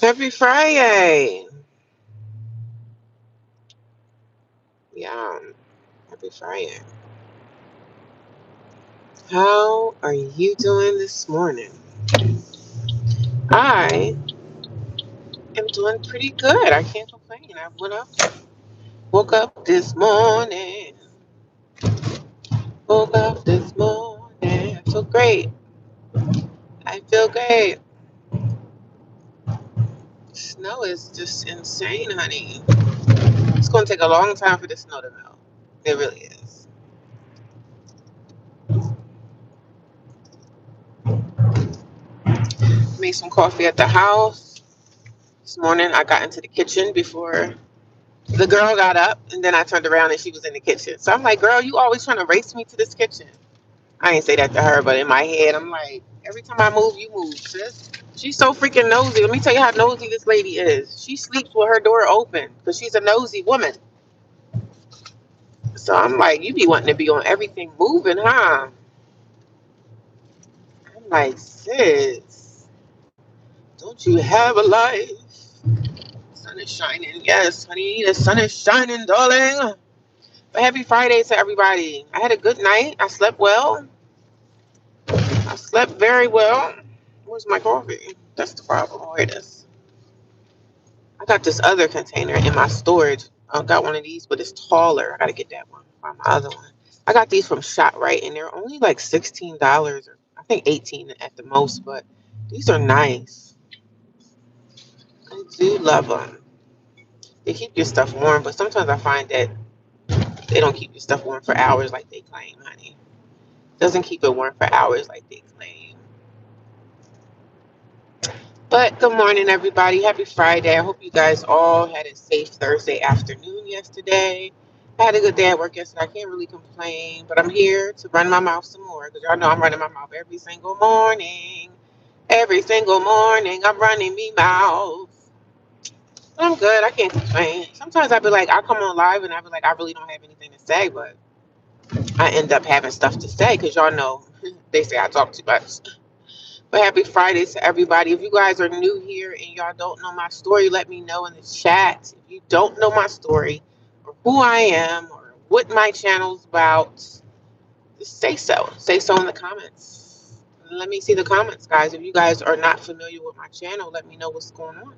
Happy Friday. Yeah, happy Friday. How are you doing this morning? I am doing pretty good. I can't complain. Woke up this morning, woke up this morning. I feel great. I feel great. Snow is just insane, honey. It's going to take a long time for the snow to melt. It really is. Made some coffee at the house. This morning I got into the kitchen before the girl got up, and then I turned around and she was in the kitchen. So I'm like, girl, you always trying to race me to this kitchen. I ain't say that to her, but in my head, I'm like, every time I move, you move, sis. She's so freaking nosy. Let me tell you how nosy this lady is. She sleeps with her door open because she's a nosy woman. So I'm like, you be wanting to be on everything moving, huh? I'm like, sis, don't you have a life? Sun is shining. Yes, honey, the sun is shining, darling. But happy Friday to everybody. I had a good night. I slept well. I slept very well. Where's my coffee? That's the problem. Oh, here it is. I got this other container in my storage. I got one of these, but it's taller. I gotta get that one. Find my other one. I got these from ShopRite, and they're only like $16, or I think 18 at the most. But these are nice. I do love them. They keep your stuff warm, but sometimes I find that they don't keep your stuff warm for hours like they claim, honey. Doesn't keep it warm for hours like they claim. But good morning, everybody. Happy Friday. I hope you guys all had a safe Thursday afternoon yesterday. I had a good day at work yesterday. I can't really complain, but I'm here to run my mouth some more because y'all know I'm running my mouth every single morning. Every single morning, I'm running me mouth. But I'm good. I can't complain. Sometimes I be like, I come on live and I be like, I really don't have anything to say, but I end up having stuff to say because y'all know they say I talk too much. But happy Friday to everybody. If you guys are new here and y'all don't know my story, let me know in the chat. If you don't know my story or who I am or what my channel's about, just say so. Say so in the comments. Let me see the comments, guys. If you guys are not familiar with my channel, let me know what's going on.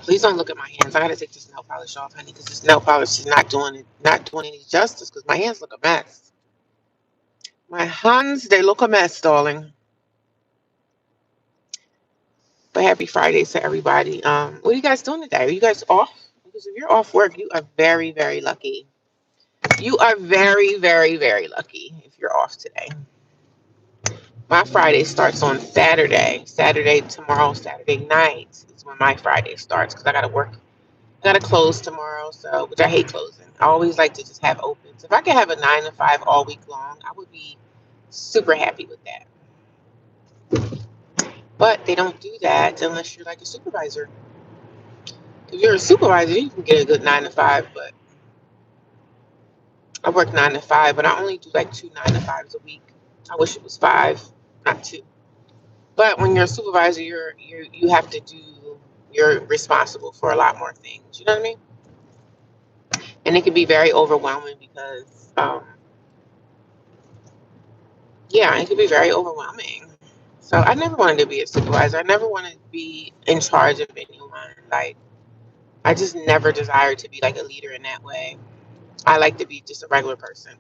Please don't look at my hands. I gotta take this nail polish off, honey, because this nail polish is not doing any justice because my hands look a mess. My hands, they look a mess, darling. But happy Friday to everybody. What are you guys doing today? Are you guys off? Because if you're off work, you are very, very lucky. You are very, very, very lucky if you're off today. My Friday starts on Saturday. Saturday tomorrow, Saturday night is when my Friday starts because I gotta work. I gotta close tomorrow, so which I hate closing. I always like to just have opens. If I could have a 9 to 5 all week long, I would be super happy with that. But they don't do that unless you're like a supervisor. If you're a supervisor, you can get a good 9 to 5, but I work 9 to 5, but I only do like 2 9 to 5s a week. I wish it was 5, not 2. But when you're a supervisor, you have to do. You're responsible for a lot more things. You know what I mean? And it can be very overwhelming because, yeah, it can be very overwhelming. So I never wanted to be a supervisor. I never wanted to be in charge of anyone. Like I just never desired to be like a leader in that way. I like to be just a regular person.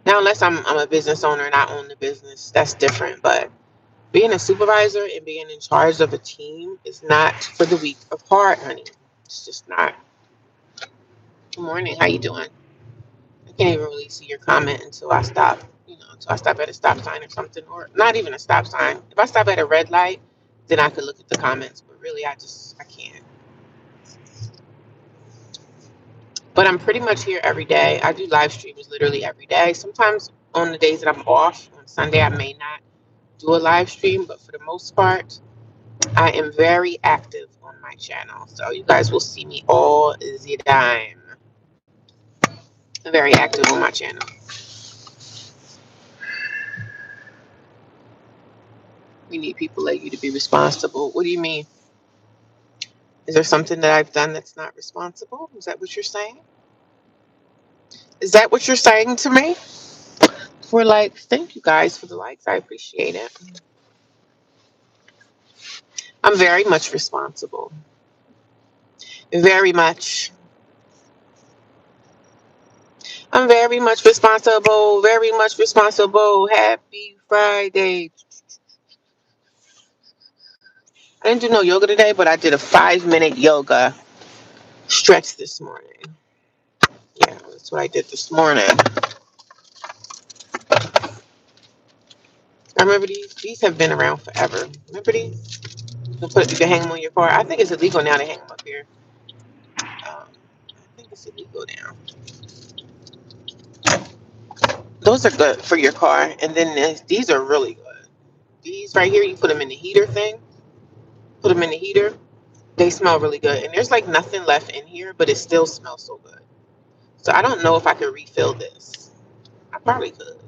Now, unless I'm a business owner and I own the business, that's different. But being a supervisor and being in charge of a team is not for the weak of heart, honey. It's just not. Good morning. How you doing? I can't even really see your comment until I stop. Until I stop at a stop sign or something, or not even a stop sign. If I stop at a red light, then I could look at the comments. But really, I can't. But I'm pretty much here every day. I do live streams literally every day. Sometimes on the days that I'm off, on Sunday, I may not do a live stream, but for the most part, I am very active on my channel. So you guys will see me all the time. I'm very active on my channel. We need people like you to be responsible. What do you mean? Is there something that I've done that's not responsible? Is that what you're saying? Is that what you're saying to me? For likes, thank you guys for the likes. I appreciate it. I'm very much responsible. Very much. I'm very much responsible. Very much responsible. Happy Friday. I didn't do no yoga today, but I did a 5-minute yoga stretch this morning. Yeah, that's what I did this morning. I remember these. These have been around forever. Remember these? You can hang them on your car. I think it's illegal now to hang them up here. I think it's illegal now. Those are good for your car. And then these are really good. These right here, you put them in the heater thing. Put them in the heater. They smell really good. And there's like nothing left in here, but it still smells so good. So I don't know if I could refill this. I probably could.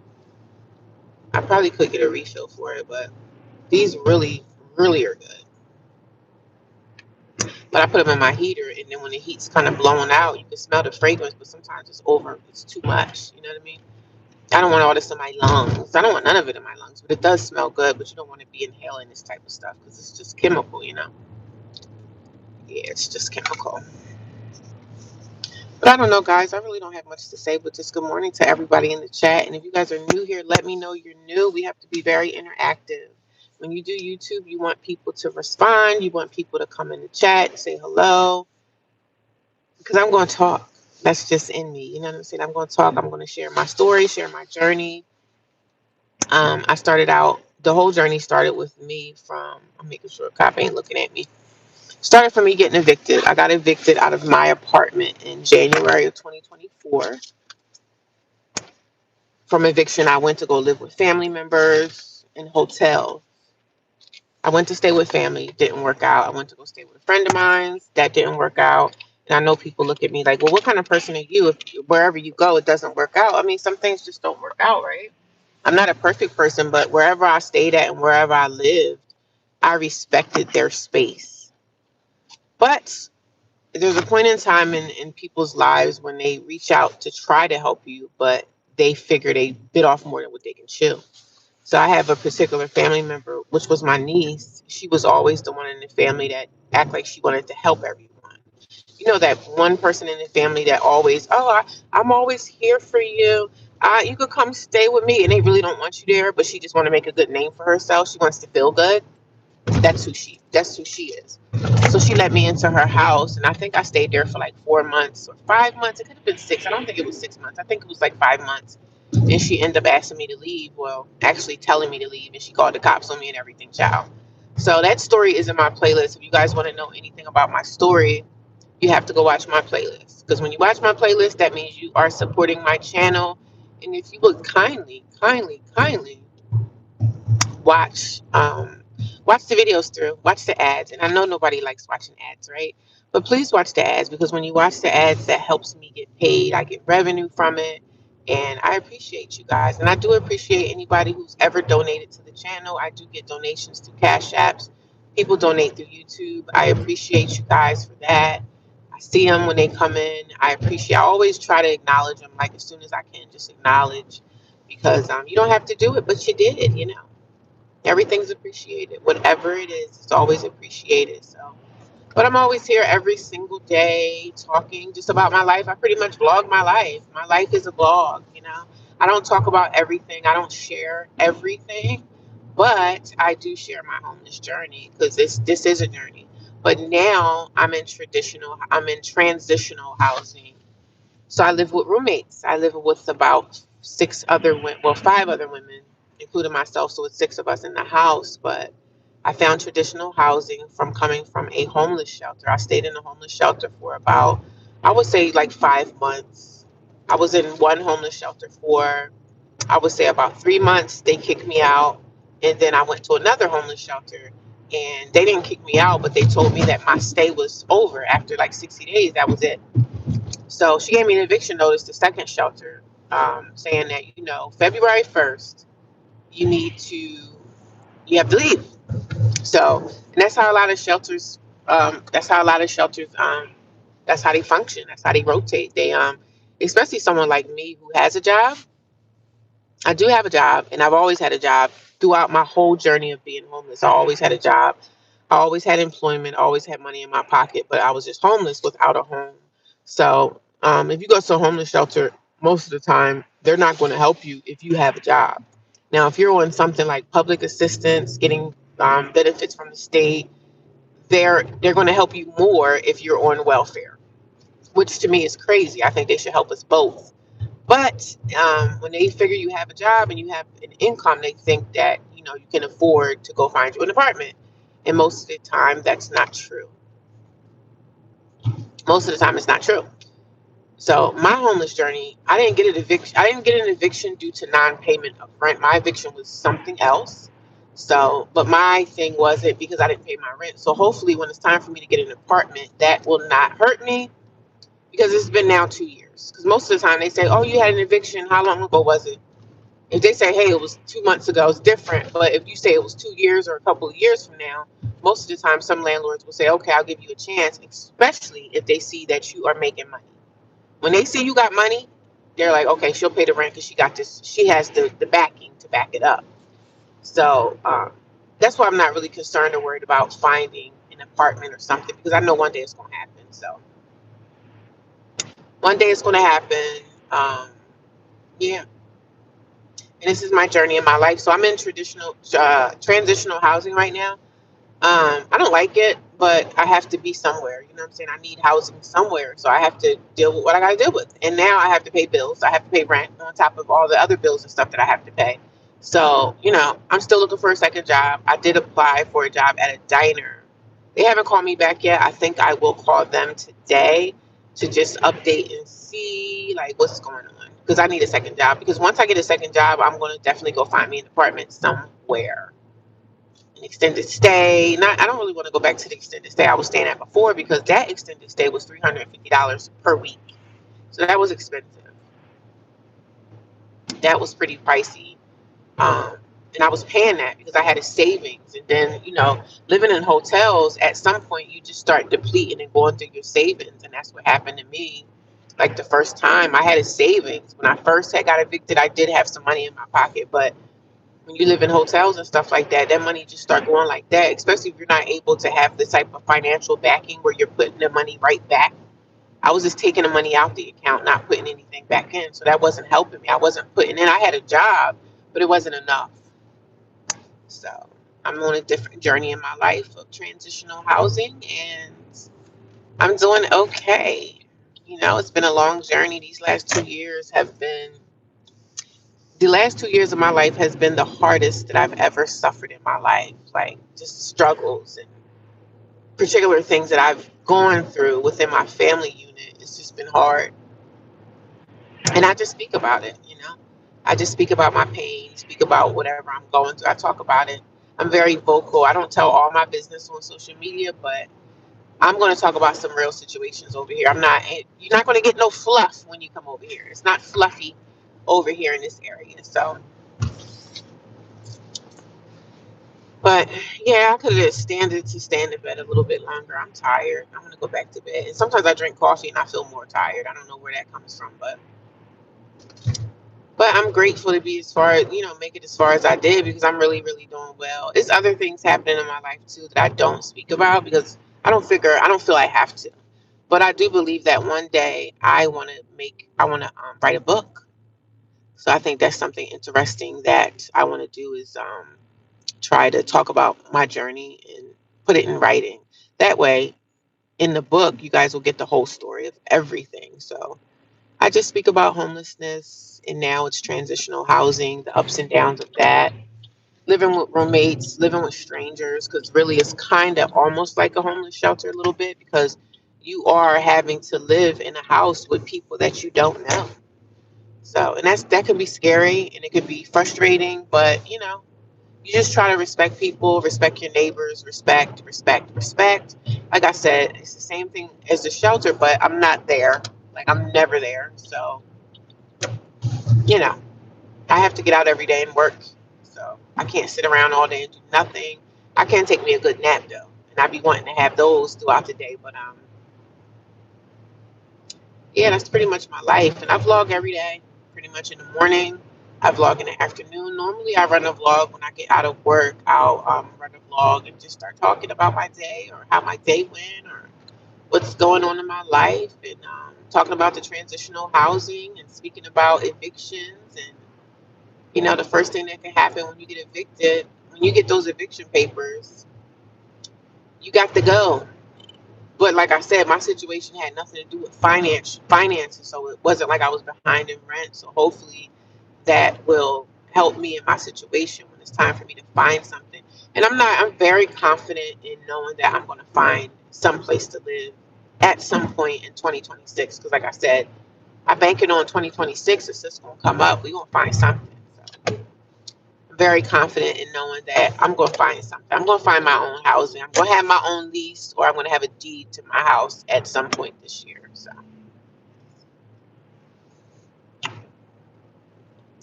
I probably could get a refill for it, but these really, really are good. But I put them in my heater, and then when the heat's kind of blowing out, you can smell the fragrance, but sometimes it's too much. You know what I mean? I don't want all this in my lungs. I don't want none of it in my lungs, but it does smell good. But you don't want to be inhaling this type of stuff because it's just chemical, you know? Yeah, it's just chemical. But I don't know, guys. I really don't have much to say, but just good morning to everybody in the chat. And if you guys are new here, let me know you're new. We have to be very interactive. When you do YouTube, you want people to respond. You want people to come in the chat and say hello. Because I'm going to talk. That's just in me. You know what I'm saying? I'm going to talk. I'm going to share my story, share my journey. I started out, the whole journey started with me from, I'm making sure a cop ain't looking at me. Started from me getting evicted. I got evicted out of my apartment in January of 2024. From eviction, I went to go live with family members in hotels. I went to stay with family, didn't work out. I went to go stay with a friend of mine, that didn't work out. And I know people look at me like, well, what kind of person are you if wherever you go, it doesn't work out? I mean, some things just don't work out, right? I'm not a perfect person, but wherever I stayed at and wherever I lived, I respected their space. But there's a point in time in people's lives when they reach out to try to help you, but they figure they bit off more than what they can chew. So I have a particular family member, which was my niece. She was always the one in the family that act like she wanted to help everyone. You know, that one person in the family that always, I'm always here for you. You could come stay with me. And they really don't want you there, but she just want to make a good name for herself. She wants to feel good. That's who she is. So she let me into her house, and I think I stayed there for like 4 months or 5 months. It could have been 6. I don't think it was 6 months. I think it was like 5 months. And she ended up asking me to leave. Well, actually telling me to leave, and she called the cops on me and everything, child. So that story is in my playlist. If you guys want to know anything about my story, you have to go watch my playlist. Because when you watch my playlist, that means you are supporting my channel. And if you would kindly watch the videos through, watch the ads. And I know nobody likes watching ads, right? But please watch the ads, because when you watch the ads, that helps me get paid. I get revenue from it, and I appreciate you guys. And I do appreciate anybody who's ever donated to the channel. I do get donations through Cash Apps. People donate through YouTube. I appreciate you guys for that. I see them when they come in. I always try to acknowledge them, like as soon as I can, just acknowledge, because you don't have to do it, but you did, you know. Everything's appreciated. Whatever it is, it's always appreciated. So, but I'm always here every single day talking just about my life. I pretty much vlog my life. My life is a vlog, you know. I don't talk about everything. I don't share everything, but I do share my homeless journey, because this is a journey. But now I'm in transitional housing. So I live with roommates. I live with about 5 other women, including myself. So it's 6 of us in the house. But I found traditional housing from coming from a homeless shelter. I stayed in a homeless shelter for about, I would say, like 5 months. I was in one homeless shelter for, I would say, about 3 months. They kicked me out. And then I went to another homeless shelter. And they didn't kick me out, but they told me that my stay was over after like 60 days. That was it. So she gave me an eviction notice, the second shelter, saying that, February 1st, you need to you have to leave. So, and that's how a lot of shelters. That's how a lot of shelters. That's how they function. That's how they rotate. Especially someone like me who has a job. I do have a job, and I've always had a job throughout my whole journey of being homeless. I always had a job. I always had employment. Always had money in my pocket, but I was just homeless without a home. So, if you go to a homeless shelter, most of the time they're not going to help you if you have a job. Now, if you're on something like public assistance, getting benefits from the state, they're going to help you more if you're on welfare, which to me is crazy. I think they should help us both. But when they figure you have a job and you have an income, they think that you can afford to go find you an apartment. And most of the time, that's not true. Most of the time, it's not true. So my homeless journey, I didn't get an eviction. I didn't get an eviction due to non-payment of rent. My eviction was something else. So, but my thing wasn't because I didn't pay my rent. So hopefully, when it's time for me to get an apartment, that will not hurt me because it's been now 2 years. Because most of the time they say, "Oh, you had an eviction. How long ago was it?" If they say, "Hey, it was 2 months ago," it's different. But if you say it was 2 years or a couple of years from now, most of the time some landlords will say, "Okay, I'll give you a chance," especially if they see that you are making money. When they see you got money, they're like, "Okay, she'll pay the rent because she got this. She has the backing to back it up." So that's why I'm not really concerned or worried about finding an apartment or something because I know one day it's going to happen. So one day it's going to happen. Um, yeah. And this is my journey in my life. So I'm in transitional housing right now. I don't like it, but I have to be somewhere. You know what I'm saying? I need housing somewhere, so I have to deal with what I got to deal with. And now I have to pay bills. I have to pay rent on top of all the other bills and stuff that I have to pay. So I'm still looking for a second job. I did apply for a job at a diner. They haven't called me back yet. I think I will call them today to just update and see like what's going on because I need a second job. Because once I get a second job, I'm going to definitely go find me an apartment somewhere, an extended stay. Not, I don't really want to go back to the extended stay I was staying at before because that extended stay was $350 per week. So that was expensive. That was pretty pricey. Um, and I was paying that because I had a savings. And then, living in hotels, at some point you just start depleting and going through your savings. And that's what happened to me. Like the first time I had a savings. When I first got evicted, I did have some money in my pocket, but when you live in hotels and stuff like that, that money just start going like that, especially if you're not able to have the type of financial backing where you're putting the money right back. I was just taking the money out the account, not putting anything back in. So that wasn't helping me. I wasn't putting in. I had a job, but it wasn't enough. So I'm on a different journey in my life of transitional housing and I'm doing okay. It's been a long journey. The last 2 years of my life has been the hardest that I've ever suffered in my life. Like just struggles and particular things that I've gone through within my family unit. It's just been hard. And I just speak about it. I just speak about my pain, speak about whatever I'm going through. I talk about it. I'm very vocal. I don't tell all my business on social media, but I'm going to talk about some real situations over here. You're not going to get no fluff when you come over here. It's not fluffy over here in this area. So, but yeah, I could have stand in bed a little bit longer. I'm tired. I'm gonna go back to bed. And sometimes I drink coffee and I feel more tired. I don't know where that comes from, but I'm grateful to be as far as make it as far as I did because I'm really, really doing well. There's other things happening in my life too that I don't speak about because I don't feel I have to. But I do believe that one day I want to write a book. So I think that's something interesting that I want to do is try to talk about my journey and put it in writing. That way, in the book, you guys will get the whole story of everything. So I just speak about homelessness, and now it's transitional housing, the ups and downs of that, living with roommates, living with strangers, because really it's kind of almost like a homeless shelter a little bit because you are having to live in a house with people that you don't know. So, and that can be scary and it could be frustrating, but you just try to respect people, respect your neighbors, respect. Like I said, it's the same thing as the shelter, but I'm not there. Like I'm never there. So, you know, I have to get out every day and work. So I can't sit around all day and do nothing. I can take me a good nap though, and I be wanting to have those throughout the day. But yeah, that's pretty much my life. And I vlog every day, pretty much in the morning. I vlog in the afternoon. Normally, I run a vlog when I get out of work. I'll run a vlog and just start talking about my day or how my day went or what's going on in my life and talking about the transitional housing and speaking about evictions and the first thing that can happen when you get evicted, when you get those eviction papers, you got to go. But like I said, my situation had nothing to do with finances, so it wasn't like I was behind in rent. So hopefully that will help me in my situation when it's time for me to find something. And I'm very confident in knowing that I'm going to find some place to live at some point in 2026. Because like I said, I'm banking on 2026. It's just going to come up. We're going to find something. So I'm very confident in knowing that I'm going to find something. I'm going to find my own housing. I'm going to have my own lease, or I'm going to have a deed to my house at some point this year. So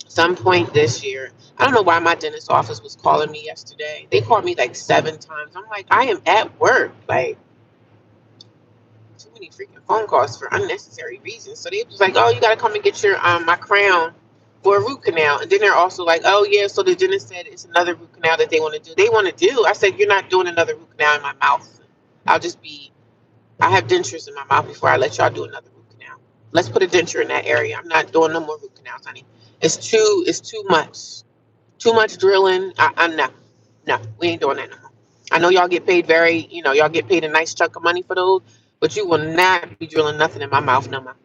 some point this year. I don't know why my dentist office was calling me yesterday. They called me like 7 times. I'm like, I am at work. Like, too many freaking phone calls for unnecessary reasons. So they was like, oh, you got to come and get your my crown for a root canal. And then they're also like, oh yeah, so the dentist said it's another root canal that they want to do. They want to do. I said, you're not doing another root canal in my mouth. I'll just be. I have dentures in my mouth before I let y'all do another root canal. Let's put a denture in that area. I'm not doing no more root canals, honey. It's too much. Too much drilling. No, we ain't doing that no more. I know y'all get paid y'all get paid a nice chunk of money for those, but you will not be drilling nothing in my mouth no more.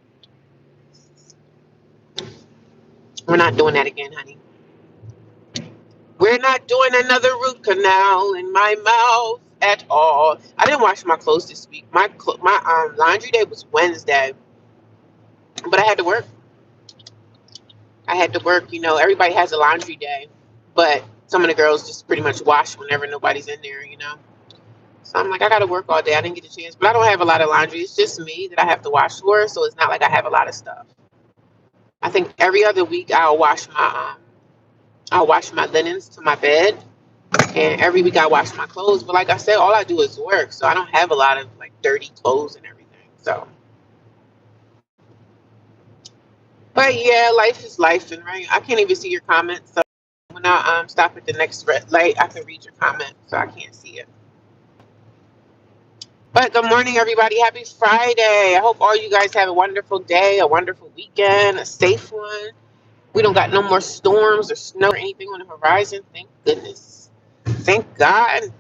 We're not doing that again, honey. We're not doing another root canal in my mouth at all. I didn't wash my clothes this week. My laundry day was Wednesday, but I had to work. I had to work. Everybody has a laundry day, but some of the girls just pretty much wash whenever nobody's in there. So I'm like, I got to work all day. I didn't get a chance, but I don't have a lot of laundry. It's just me that I have to wash for, so it's not like I have a lot of stuff. I think every other week I'll wash my linens to my bed, and every week I wash my clothes. But like I said, all I do is work, so I don't have a lot of like dirty clothes and everything. So, but yeah, life is life, and right. I can't even see your comments. So when I stop at the next red light, I can read your comment, so I can't see it. But good morning, everybody. Happy Friday. I hope all you guys have a wonderful day, a wonderful weekend, a safe one. We don't got no more storms or snow or anything on the horizon. Thank goodness. Thank God.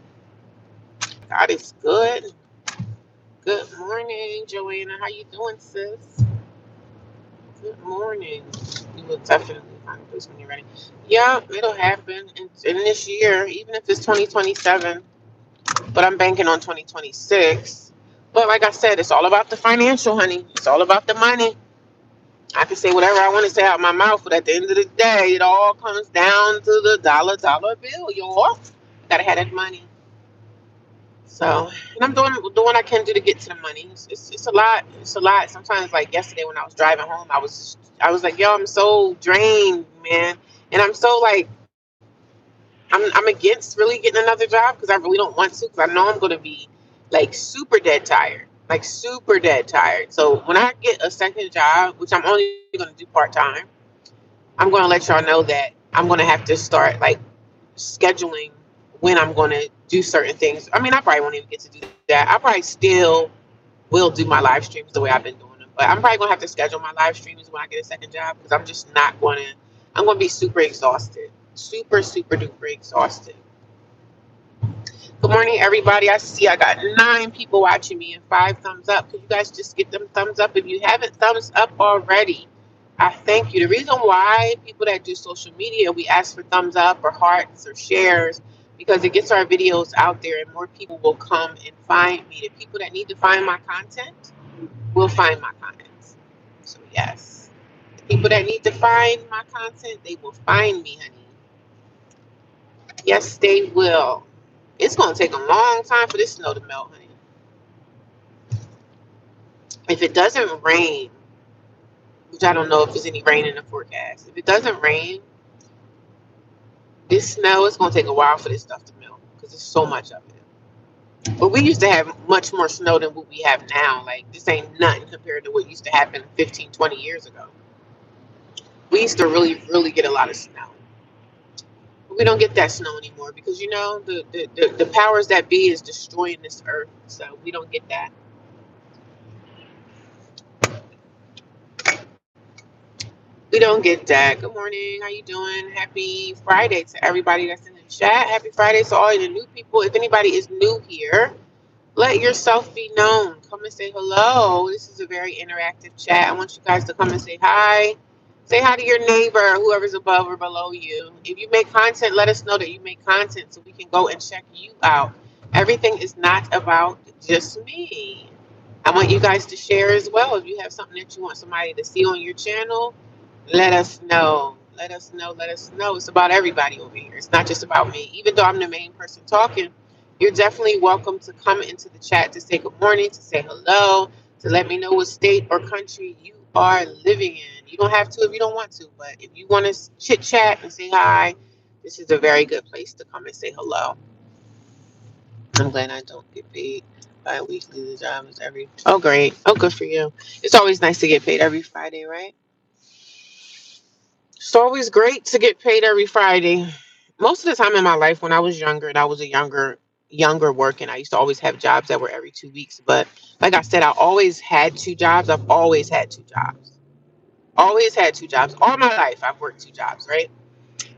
God is good. Good morning, Joanna. How you doing, sis? Good morning. You will definitely find a place when you're ready. Yeah, it'll happen in this year, even if it's 2027. But I'm banking on 2026. But like I said, it's all about the financial, honey. It's all about the money. I can say whatever I want to say out my mouth, but at the end of the day, it all comes down to the dollar bill, y'all. Gotta have that money. So, and I'm doing what I can do to get to the money. It's a lot. It's a lot. Sometimes, like yesterday when I was driving home, I was like, yo, I'm so drained, man, and I'm so like I'm against really getting another job because I really don't want to because I know I'm gonna be like super dead tired, like super dead tired. So when I get a second job, which I'm only gonna do part time, I'm gonna let y'all know that I'm gonna have to start like scheduling when I'm gonna do certain things. I mean, I probably won't even get to do that. I probably still will do my live streams the way I've been doing them, but I'm probably gonna have to schedule my live streams when I get a second job because I'm just not gonna. I'm gonna be super exhausted, super duper exhausted. Good morning, everybody. I see I got 9 people watching me and 5 thumbs up. Could you guys just get them thumbs up if you haven't thumbs up already? I thank you. The reason why people that do social media, we ask for thumbs up or hearts or shares because it gets our videos out there and more people will come and find me. The people that need to find my content will find my content. So yes, the people that need to find my content, they will find me, honey. Yes, they will. It's going to take a long time for this snow to melt, honey. If it doesn't rain, which I don't know if there's any rain in the forecast, if it doesn't rain, This snow, it's going to take a while for this stuff to melt because there's so much of it. But we used to have much more snow than what we have now. Like, this ain't nothing compared to what used to happen 15, 20 years ago. We used to really, really get a lot of snow. But we don't get that snow anymore because, the powers that be is destroying this earth. So we don't get that. We don't get that. Good morning. How you doing? Happy Friday to everybody that's in the chat. Happy Friday to all the new people. If anybody is new here, let yourself be known. Come and say hello. This is a very interactive chat. I want you guys to come and say hi. Say hi to your neighbor, whoever's above or below you. If you make content, let us know that you make content so we can go and check you out. Everything is not about just me. I want you guys to share as well. If you have something that you want somebody to see on your channel, let us know. Let us know. Let us know. It's about everybody over here. It's not just about me. Even though I'm the main person talking, you're definitely welcome to come into the chat to say good morning, to say hello, to let me know what state or country you are living in. You don't have to if you don't want to, but if you want to chit chat and say hi, this is a very good place to come and say hello. I'm glad I don't get paid bi-weekly. The job is every. Oh, great. Oh, good for you. It's always nice to get paid every Friday, right? It's always great to get paid every Friday. Most of the time in my life, when I was younger and I was a younger working, I used to always have jobs that were every 2 weeks. But like I said, I always had two jobs. I've always had two jobs. Always had two jobs. All my life, I've worked two jobs, right?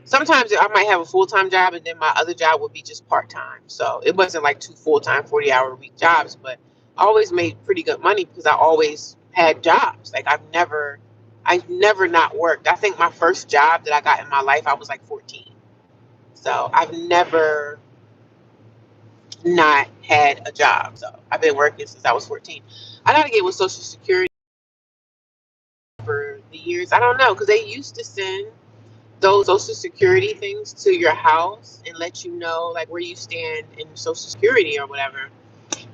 Sometimes I might have a full-time job and then my other job would be just part-time. So it wasn't like two full-time, 40-hour-a-week jobs, but I always made pretty good money because I always had jobs. Like I've never not worked. I think my first job that I got in my life, I was like 14. So I've never not had a job. So I've been working since I was 14. I gotta get with Social Security for the years. I don't know because they used to send those Social Security things to your house and let you know like where you stand in Social Security or whatever,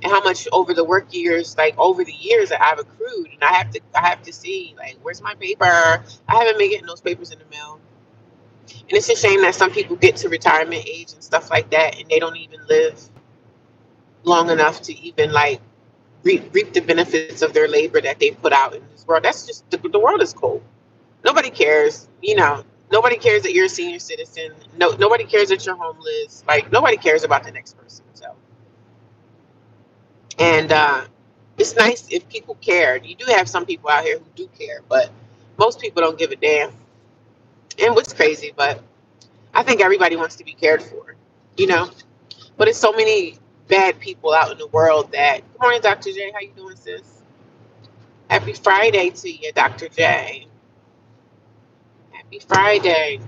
and how much over the work years, like over the years that I've accrued, and I have to see like where's my paper. I haven't been getting those papers in the mail, and it's a shame that some people get to retirement age and stuff like that, and they don't even live long enough to even like reap the benefits of their labor that they put out in this world. That's just the world is cold. Nobody cares, nobody cares that you're a senior citizen. No, nobody cares that you're homeless. Like nobody cares about the next person. So, and it's nice if people cared. You do have some people out here who do care, but most people don't give a damn. And what's crazy, but I think everybody wants to be cared for, you know. But it's so many bad people out in the world that. Good morning, Dr. J. How you doing, sis? Happy Friday to you, Dr. J. Happy Friday.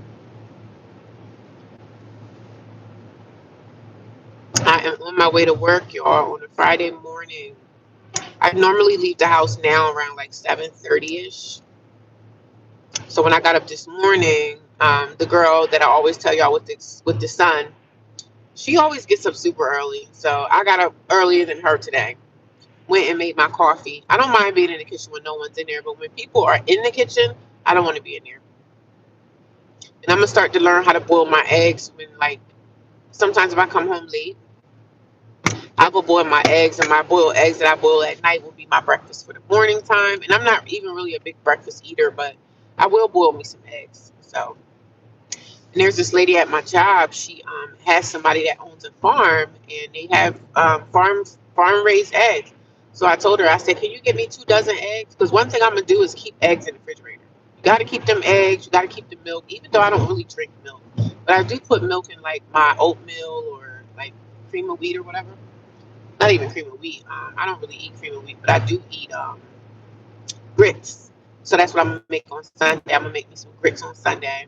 I am on my way to work, y'all, on a Friday morning. I normally leave the house now around like 7:30ish. So when I got up this morning, the girl that I always tell y'all with the sun, she always gets up super early. So I got up earlier than her today. Went and made my coffee. I don't mind being in the kitchen when no one's in there, but when people are in the kitchen, I don't want to be in there. And I'm gonna start to learn how to boil my eggs when like sometimes if I come home late, I will boil my eggs, and my boiled eggs that I boil at night will be my breakfast for the morning time. And I'm not even really a big breakfast eater, but I will boil me some eggs. So, and there's this lady at my job. She has somebody that owns a farm, and they have farm raised eggs. So I told her, I said, can you get me 2 dozen eggs? Because one thing I'm gonna do is keep eggs in the refrigerator. You got to keep them eggs. You got to keep the milk. Even though I don't really drink milk, but I do put milk in like my oatmeal or like cream of wheat or whatever. Not even cream of wheat. I don't really eat cream of wheat, but I do eat grits. So that's what I'm gonna make on Sunday. I'm gonna make me some grits on Sunday.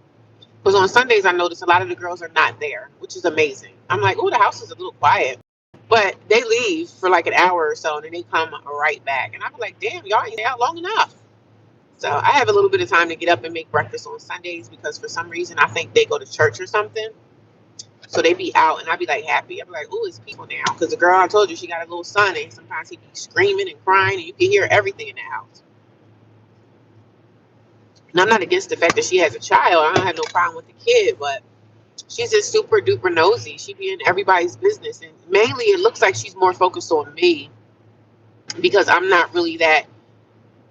Because on Sundays I notice a lot of the girls are not there, which is amazing. I'm like, oh, the house is a little quiet. But they leave for like an hour or so and then they come right back. And I'm like, damn, y'all ain't out long enough. So I have a little bit of time to get up and make breakfast on Sundays because for some reason I think they go to church or something. So they be out, and I be like happy. I be like, "Oh, it's peaceful now." Because the girl I told you, she got a little son, and sometimes he be screaming and crying, and you can hear everything in the house. And I'm not against the fact that she has a child. I don't have no problem with the kid, but She's just super duper nosy. She be in everybody's business, and mainly it looks like she's more focused on me because I'm not really that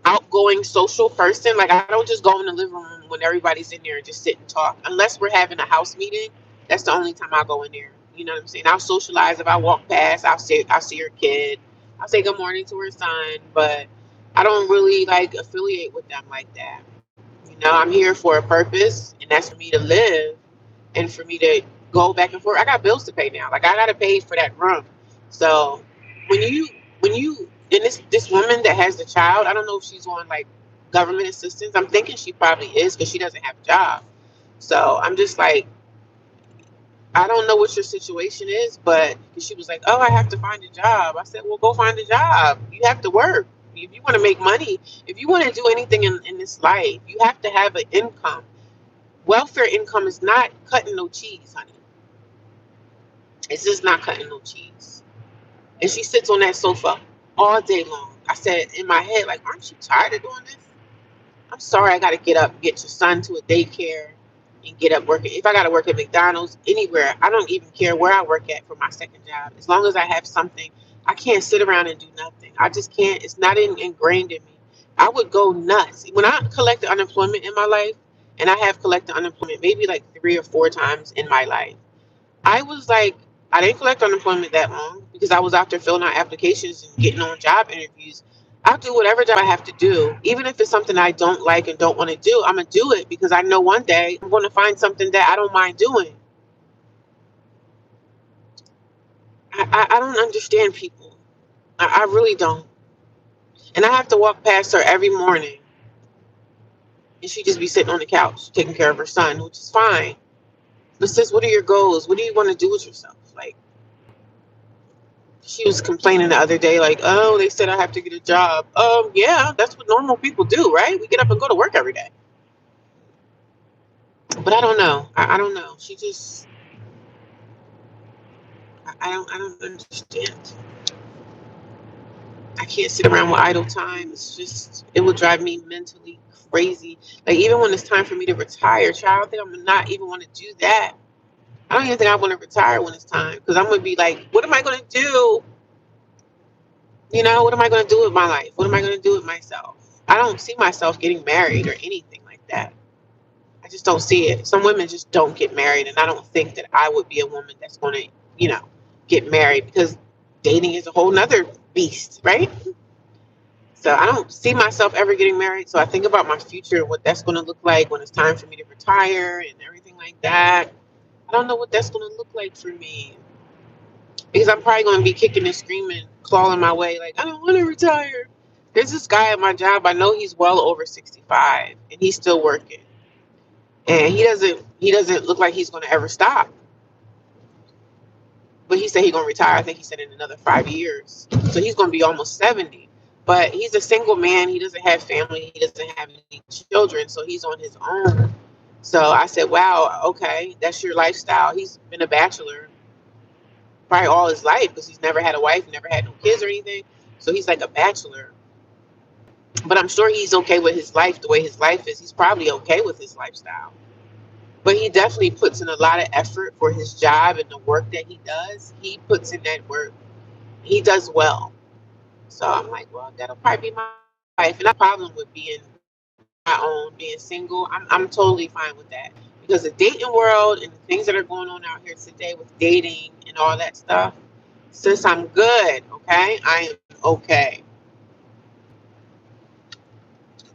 outgoing social person. Like, I don't just go in the living room when everybody's in there and just sit and talk. Unless we're having a house meeting, that's the only time I go in there. You know what I'm saying? I'll socialize if I walk past. I'll see her kid. I'll say good morning to her son, but I don't really like affiliate with them like that. I'm here for a purpose, and that's for me to live and for me to go back and forth. I got bills to pay now. Like, I gotta pay for that room. So when you and this woman that has the child, I don't know if she's on like government assistance. I'm thinking she probably is because she doesn't have a job. So I'm just like, I don't know what your situation is, but she was like, "Oh, I have to find a job." I said, "Well, go find a job. You have to work. If you want to make money, if you want to do anything in this life, you have to have an income. Welfare income is not cutting no cheese, honey. It's just not cutting no cheese." And she sits on that sofa all day long. I said in my head, like, "Aren't you tired of doing this? I'm sorry, I got to get up, get your son to a daycare, and get up working. If I got to work at McDonald's, anywhere, I don't even care where I work at for my second job. As long as I have something, I can't sit around and do nothing. I just can't. It's not ingrained in me. I would go nuts. When I collected unemployment in my life, and I have collected unemployment maybe like 3 or 4 times in my life, I was like, I didn't collect unemployment that long because I was out there filling out applications and getting on job interviews. I'll do whatever job I have to do, even if it's something I don't like and don't want to do. I'm gonna do it because I know one day I'm going to find something that I don't mind doing. I don't understand people. I really don't. And I have to walk past her every morning, and she just be sitting on the couch taking care of her son, which is fine. But sis, what are your goals? What do you want to do with yourself? Like, she was complaining the other day, like, "Oh, they said I have to get a job." Yeah, that's what normal people do, right? We get up and go to work every day. But I don't know. I don't know. She just, I don't understand. I can't sit around with idle time. It's just, it would drive me mentally crazy. Like, even when it's time for me to retire, child, I think I'm not even want to do that. I don't even think I want to retire when it's time because I'm gonna be like, what am I gonna do? What am I gonna do with my life? What am I gonna do with myself? I don't see myself getting married or anything like that. I just don't see it. Some women just don't get married, and I don't think that I would be a woman that's going to, get married because dating is a whole nother beast, right? So I don't see myself ever getting married. So I think about my future and what that's going to look like when it's time for me to retire and everything like that. I don't know what that's going to look like for me because I'm probably going to be kicking and screaming, clawing my way, like, I don't want to retire. There's this guy at my job. I know he's well over 65 and he's still working. And he doesn't look like he's going to ever stop. But he said he's going to retire. I think he said in another 5 years. So he's going to be almost 70. But he's a single man. He doesn't have family. He doesn't have any children. So he's on his own. So I said, wow, okay, that's your lifestyle. He's been a bachelor probably all his life because he's never had a wife, never had no kids or anything. So he's like a bachelor. But I'm sure he's okay with his life the way his life is. He's probably okay with his lifestyle. But he definitely puts in a lot of effort for his job and the work that he does. He puts in that work. He does well. So I'm like, well, that'll probably be my life. And no problem with being my own, being single. I'm totally fine with that. Because the dating world and the things that are going on out here today with dating and all that stuff, since I'm good, okay? I am okay.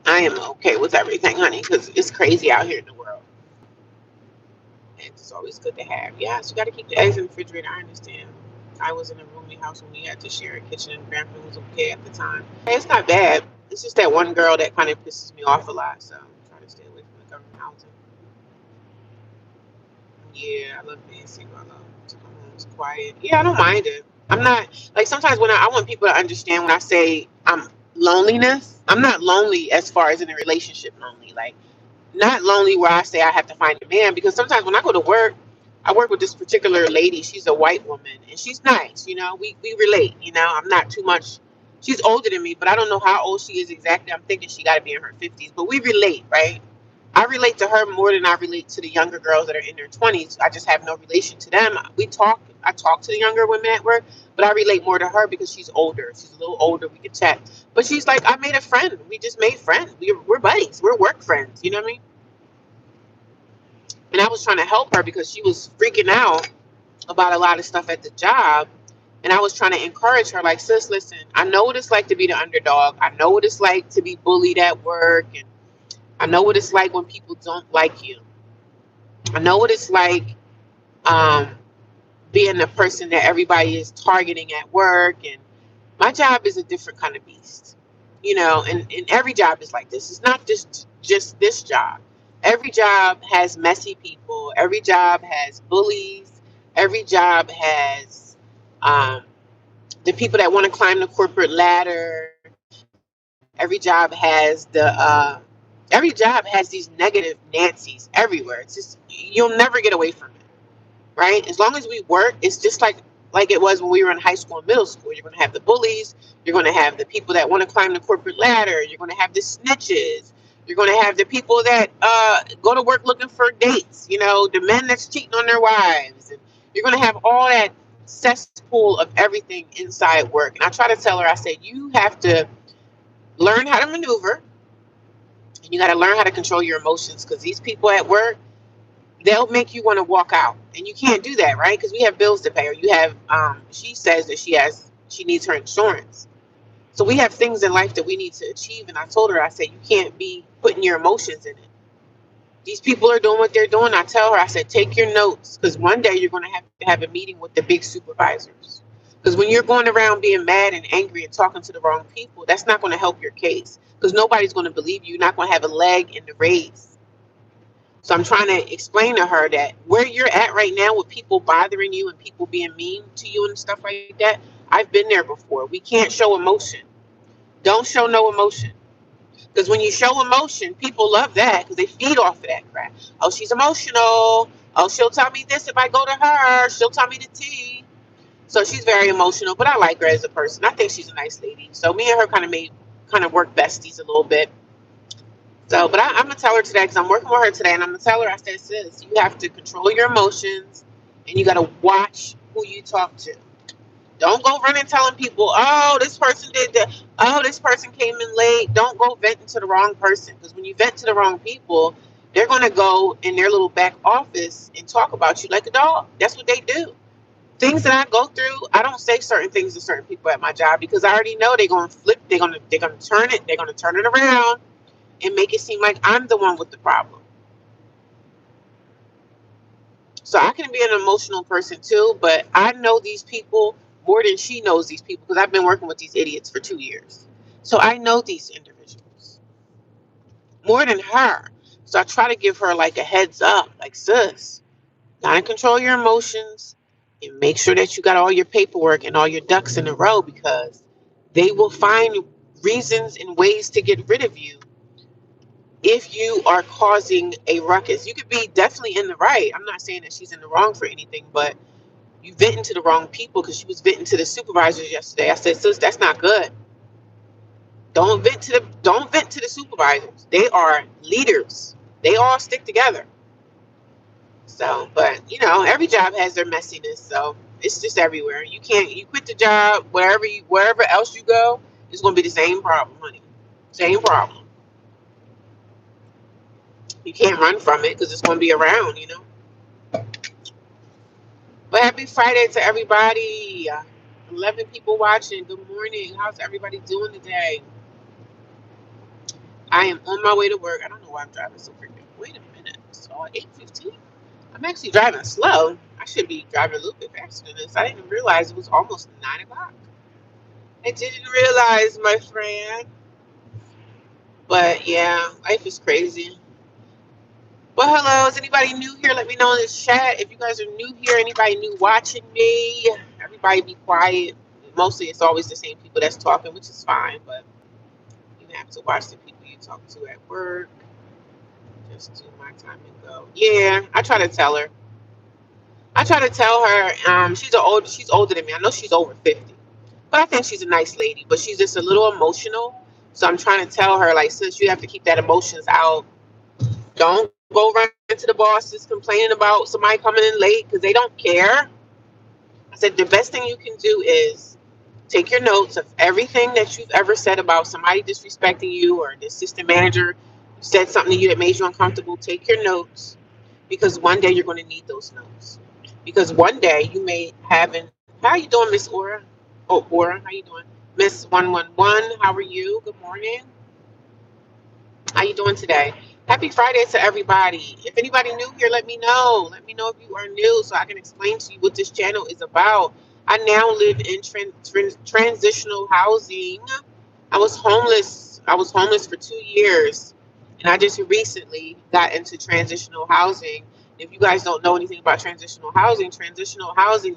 I am okay with everything, honey, because it's crazy out here in the world. It's always good to have. Yes, you got to keep the eggs in the refrigerator. I understand. I was in a roomie house when we had to share a kitchen, and grandpa was okay at the time. Hey, it's not bad. It's just that one girl that kind of pisses me off a lot. So I'm trying to stay away from the government housing. Yeah, I love being single. I love to come home. It's quiet. Yeah, I don't mind it. I'm not like sometimes when I want people to understand when I say I'm loneliness. I'm not lonely as far as in a relationship lonely. Like not lonely where I say I have to find a man because sometimes when I go to work, I work with this particular lady. She's a white woman and she's nice. We relate. I'm not too much. She's older than me, but I don't know how old she is exactly. I'm thinking she got to be in her 50s, but we relate, right? I relate to her more than I relate to the younger girls that are in their 20s. I just have no relation to them. I talk to the younger women at work, but I relate more to her because she's older. She's a little older. We could chat. But she's like, I made a friend. We just made friends. We're buddies. We're work friends. You know what I mean? And I was trying to help her because she was freaking out about a lot of stuff at the job. And I was trying to encourage her, like, sis, listen, I know what it's like to be the underdog. I know what it's like to be bullied at work. And I know what it's like when people don't like you. I know what it's like um, being the person that everybody is targeting at work. And my job is a different kind of beast, and every job is like this. It's not just this job. Every job has messy people. Every job has bullies. Every job has the people that want to climb the corporate ladder. Every job has these negative Nancy's everywhere. It's just, you'll never get away from it, right? As long as we work, it's just like it was when we were in high school and middle school. You're going to have the bullies. You're going to have the people that want to climb the corporate ladder. You're going to have the snitches. You're going to have the people that go to work looking for dates. The men that's cheating on their wives. And you're going to have all that cesspool of everything inside work. And I try to tell her, I said, you have to learn how to maneuver, and you got to learn how to control your emotions, because these people at work, they'll make you want to walk out, and you can't do that, right? Because we have bills to pay, or you have she says that she needs her insurance, so we have things in life that we need to achieve. And I told her, I said, you can't be putting your emotions in it. These people are doing what they're doing. I tell her, I said, take your notes, because one day you're going to have a meeting with the big supervisors. Because when you're going around being mad and angry and talking to the wrong people, that's not going to help your case, because nobody's going to believe you. You're not going to have a leg in the race. So I'm trying to explain to her that where you're at right now with people bothering you and people being mean to you and stuff like that, I've been there before. We can't show emotion. Don't show no emotion. Because when you show emotion, people love that because they feed off of that crap. Oh, she's emotional. Oh, she'll tell me this if I go to her. She'll tell me the tea. So she's very emotional, but I like her as a person. I think she's a nice lady. So me and her kind of work besties a little bit. So, but I'm going to tell her today, because I'm working with her today, and I'm going to tell her, I said, sis, you have to control your emotions, and you got to watch who you talk to. Don't go running telling people, oh, this person did that. Oh, this person came in late. Don't go venting to the wrong person, because when you vent to the wrong people, they're going to go in their little back office and talk about you like a dog. That's what they do. Things that I go through, I don't say certain things to certain people at my job, because I already know they're going to flip. They're going to turn it. They're going to turn it around and make it seem like I'm the one with the problem. So I can be an emotional person too, but I know these people more than she knows these people, because I've been working with these idiots for 2 years. So I know these individuals more than her. So I try to give her like a heads up, like, sis, gotta control your emotions and make sure that you got all your paperwork and all your ducks in a row, because they will find reasons and ways to get rid of you if you are causing a ruckus. You could be definitely in the right. I'm not saying that she's in the wrong for anything, but you venting to the wrong people, because she was venting to the supervisors yesterday. I said, sis, that's not good. Don't vent to the supervisors. They are leaders. They all stick together. So, but every job has their messiness. So it's just everywhere. You quit the job, wherever else you go, it's gonna be the same problem, honey. Same problem. You can't run from it, because it's gonna be around. But happy Friday to everybody. 11 people watching. Good morning. How's everybody doing today? I am on my way to work. I don't know why I'm driving so freaking. Wait a minute. It's all 8:15. I'm actually driving slow. I should be driving a little bit faster than this. I didn't realize it was almost 9 o'clock. I didn't realize, my friend. But yeah, life is crazy. Well, hello. Is anybody new here? Let me know in the chat. If you guys are new here, anybody new watching me, everybody be quiet. Mostly it's always the same people that's talking, which is fine, but you have to watch the people you talk to at work. Just do my time and go. Yeah, I try to tell her. She's older than me. I know she's over 50. But I think she's a nice lady. But she's just a little emotional. So I'm trying to tell her, like, sis, you have to keep that emotions out. Don't go running to the bosses complaining about somebody coming in late because they don't care. I said the best thing you can do is take your notes of everything that you've ever said about somebody disrespecting you, or the assistant manager said something to you that made you uncomfortable. Take your notes, because one day you're going to need those notes. Because one day you may have an, how you doing, Miss Aura? Oh, Aura, how you doing? Miss 111, how are you? Good morning. How you doing today? Happy Friday to everybody. If anybody new here, let me know. Let me know if you are new so I can explain to you what this channel is about. I now live in transitional housing. I was homeless. I was homeless for 2 years, and I just recently got into transitional housing. If you guys don't know anything about transitional housing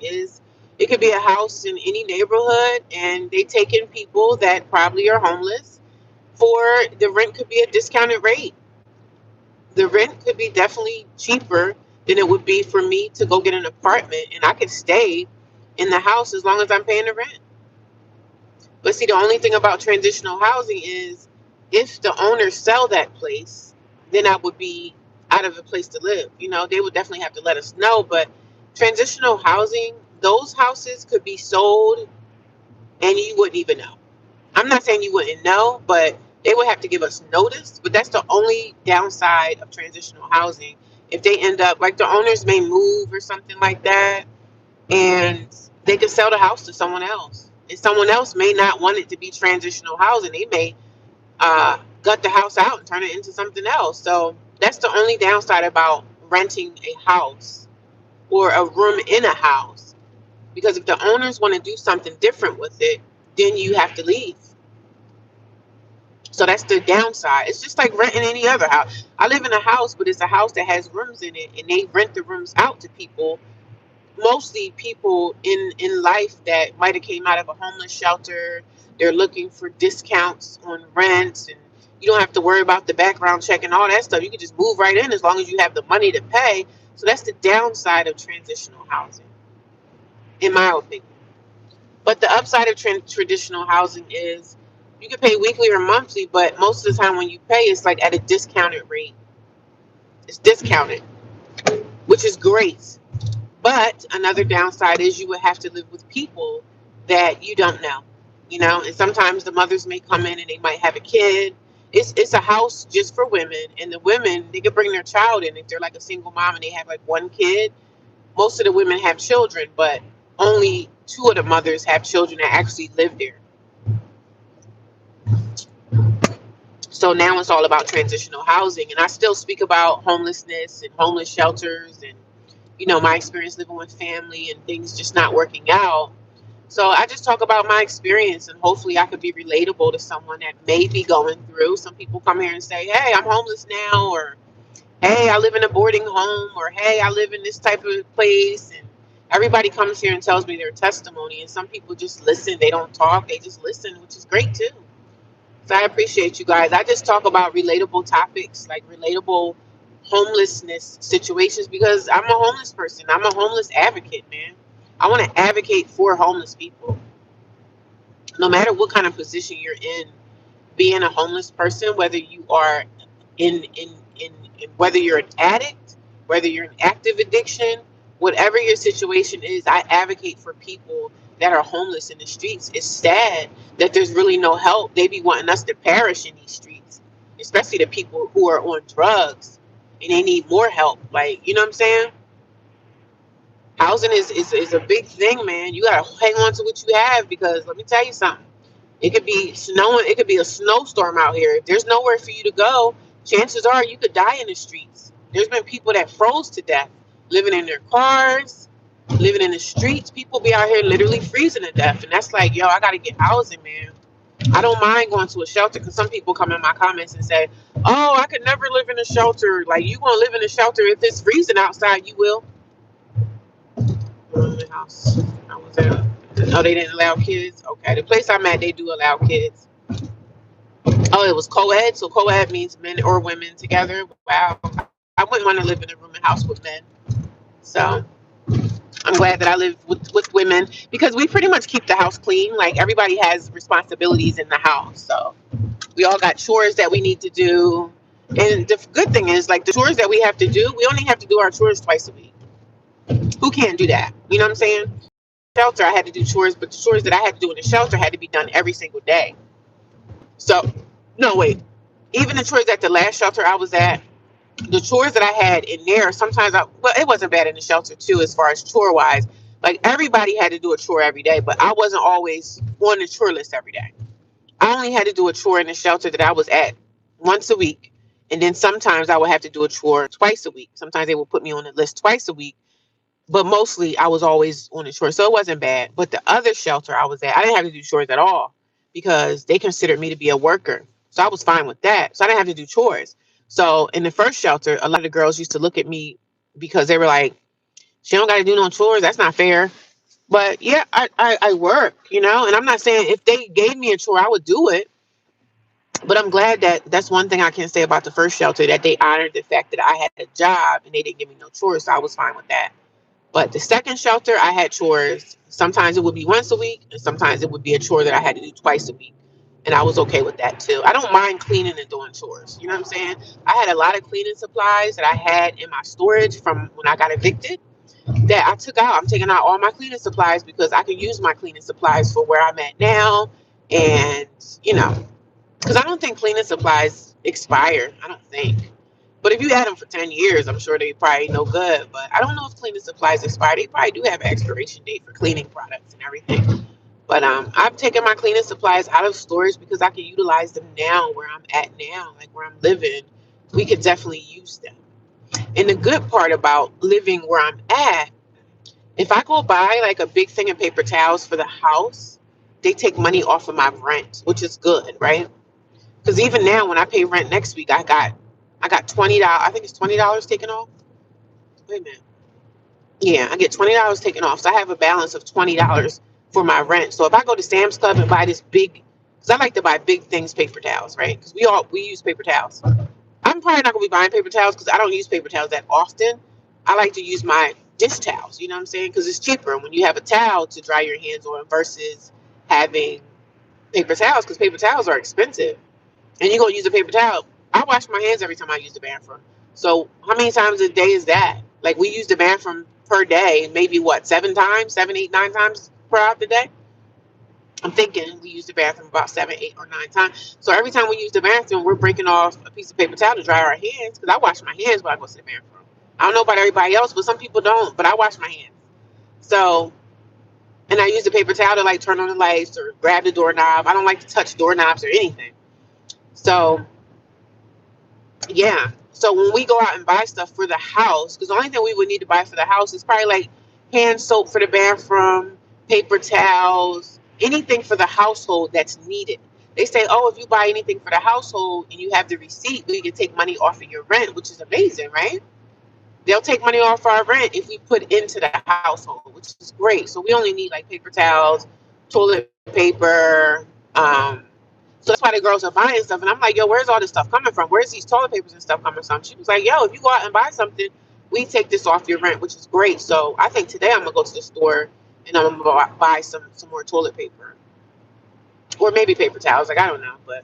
is, it could be a house in any neighborhood, and they take in people that probably are homeless. For the rent could be a discounted rate. The rent could be definitely cheaper than it would be for me to go get an apartment, and I could stay in the house as long as I'm paying the rent. But see, the only thing about transitional housing is, if the owners sell that place, then I would be out of a place to live. They would definitely have to let us know. But transitional housing, those houses could be sold and you wouldn't even know. I'm not saying you wouldn't know, but they would have to give us notice. But that's the only downside of transitional housing. If they end up, like, the owners may move or something like that, and they could sell the house to someone else. And someone else may not want it to be transitional housing. They may gut the house out and turn it into something else. So that's the only downside about renting a house or a room in a house. Because if the owners want to do something different with it, then you have to leave. So that's the downside. It's just like renting any other house. I live in a house, but it's a house that has rooms in it, and they rent the rooms out to people, mostly people in life that might have came out of a homeless shelter. They're looking for discounts on rents, and you don't have to worry about the background check and all that stuff. You can just move right in as long as you have the money to pay. So that's the downside of transitional housing, in my opinion. But the upside of traditional housing is you can pay weekly or monthly, but most of the time when you pay, it's like at a discounted rate. It's discounted, which is great. But another downside is you would have to live with people that you don't know, and sometimes the mothers may come in and they might have a kid. It's a house just for women, and the women, they can bring their child in if they're like a single mom and they have like one kid. Most of the women have children, but only two of the mothers have children that actually live there. So now it's all about transitional housing, and I still speak about homelessness and homeless shelters, and my experience living with family and things just not working out. So I just talk about my experience, and hopefully I could be relatable to someone that may be going through. Some people come here and say, hey, I'm homeless now, or hey, I live in a boarding home, or hey, I live in this type of place. And everybody comes here and tells me their testimony, and some people just listen. They don't talk, they just listen, which is great too. So I appreciate you guys. I just talk about relatable topics, like relatable homelessness situations, because I'm a homeless person. I'm a homeless advocate, man. I want to advocate for homeless people. No matter what kind of position you're in, being a homeless person, whether you are in whether you're an addict, whether you're in active addiction, whatever your situation is, I advocate for people that are homeless in the streets. It's sad that there's really no help. They be wanting us to perish in these streets, especially the people who are on drugs and they need more help. Like, you know what I'm saying? Housing is a big thing, man. You gotta hang on to what you have, because let me tell you something. It could be snowing. It could be a snowstorm out here. If there's nowhere for you to go, chances are you could die in the streets. There's been people that froze to death, living in their cars, living in the streets. People be out here literally freezing to death. And that's like, yo, I got to get housing, man. I don't mind going to a shelter, because some people come in my comments and say, oh, I could never live in a shelter. Like, you going to live in a shelter if it's freezing outside, you will. The house. I was at. Oh, they didn't allow kids? Okay. The place I'm at, they do allow kids. Oh, it was co-ed. So co-ed means men or women together. Wow. I wouldn't want to live in a room and house with men. So I'm glad that I live with women, because we pretty much keep the house clean. Like, everybody has responsibilities in the house. So we all got chores that we need to do. And the good thing is, like, the chores that we have to do, we only have to do our chores twice a week. Who can't do that? You know what I'm saying? Shelter, I had to do chores, but the chores that I had to do in the shelter had to be done every single day. So, no, wait. Even the chores at the last shelter I was at, the chores that I had in there, sometimes well, it wasn't bad in the shelter too, as far as chore wise. Like, everybody had to do a chore every day, but I wasn't always on the chore list every day. I only had to do a chore in the shelter that I was at once a week. And then sometimes I would have to do a chore twice a week. Sometimes they would put me on the list twice a week, but mostly I was always on the chore. So it wasn't bad. But the other shelter I was at, I didn't have to do chores at all because they considered me to be a worker. So I was fine with that. So I didn't have to do chores. So in the first shelter, a lot of the girls used to look at me because they were like, she don't got to do no chores. That's not fair. But yeah, I work, and I'm not saying if they gave me a chore, I would do it. But I'm glad that that's one thing I can say about the first shelter, that they honored the fact that I had a job and they didn't give me no chores. So I was fine with that. But the second shelter, I had chores. Sometimes it would be once a week, and sometimes it would be a chore that I had to do twice a week. And I was okay with that too. I don't mind cleaning and doing chores. You know what I'm saying? I had a lot of cleaning supplies that I had in my storage from when I got evicted that I took out. I'm taking out all my cleaning supplies because I can use my cleaning supplies for where I'm at now. And, because I don't think cleaning supplies expire. I don't think. But if you had them for 10 years, I'm sure they probably no good. But I don't know if cleaning supplies expire. They probably do have an expiration date for cleaning products and everything. But I've taken my cleaning supplies out of storage because I can utilize them now where I'm at now, like where I'm living. We could definitely use them. And the good part about living where I'm at, if I go buy like a big thing of paper towels for the house, they take money off of my rent, which is good, right? Because even now, when I pay rent next week, I got $20. I think it's $20 taken off. Wait a minute. Yeah, I get $20 taken off, so I have a balance of $20 for my rent. So if I go to Sam's Club and buy this big, because I like to buy big things, paper towels, right? Because we use paper towels. I'm probably not gonna be buying paper towels because I don't use paper towels that often. I like to use my dish towels. You know what I'm saying? Because it's cheaper when you have a towel to dry your hands on versus having paper towels. Because paper towels are expensive. And you're gonna use a paper towel. I wash my hands every time I use the bathroom. So how many times a day is that? Like, we use the bathroom per day, maybe what, 7 times, 7, 8, 9 times per the day? I'm thinking we use the bathroom about 7, 8, or 9 times. So every time we use the bathroom, we're breaking off a piece of paper towel to dry our hands. Because I wash my hands when I go to the bathroom. I don't know about everybody else, but some people don't. But I wash my hands. So, and I use the paper towel to like turn on the lights or grab the doorknob. I don't like to touch doorknobs or anything. So yeah. So when we go out and buy stuff for the house, because the only thing we would need to buy for the house is probably like hand soap for the bathroom, paper towels, anything for the household that's needed. They say, oh, if you buy anything for the household and you have the receipt, we can take money off of your rent, which is amazing, right? They'll take money off our rent if we put into the household, which is great. So we only need like paper towels, toilet paper, so that's why the girls are buying stuff. And I'm like, yo, where's all this stuff coming from? Where's these toilet papers and stuff coming from? She was like, yo, if you go out and buy something, we take this off your rent, which is great. So I think today I'm going to go to the store and I'm going to buy some more toilet paper. Or maybe paper towels. Like, I don't know. But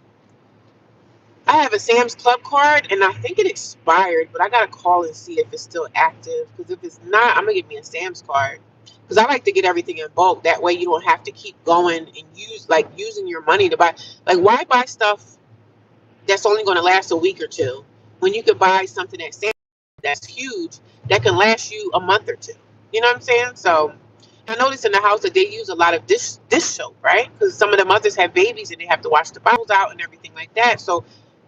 I have a Sam's Club card and I think it expired. But I got to call and see if it's still active. Because if it's not, I'm going to get me a Sam's card. Because I like to get everything in bulk. That way you don't have to keep going and using your money to buy. Like, why buy stuff that's only going to last a week or two when you could buy something that's huge that can last you a month or two? You know what I'm saying? So I noticed in the house that they use a lot of dish soap, right? Because some of the mothers have babies and they have to wash the bowels out and everything like that. So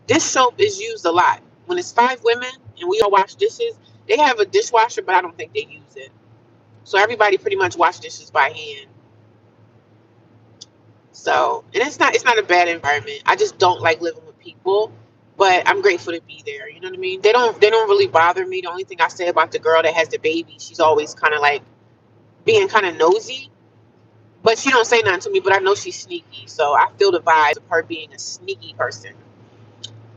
dish soap is used a lot. When it's 5 women and we all wash dishes, they have a dishwasher, but I don't think they use it. So everybody pretty much wash dishes by hand. So, and it's not a bad environment. I just don't like living with people, but I'm grateful to be there. You know what I mean? They don't really bother me. The only thing I say about the girl that has the baby, she's always kind of like being kind of nosy, but she don't say nothing to me. But I know she's sneaky, so I feel the vibes of her being a sneaky person.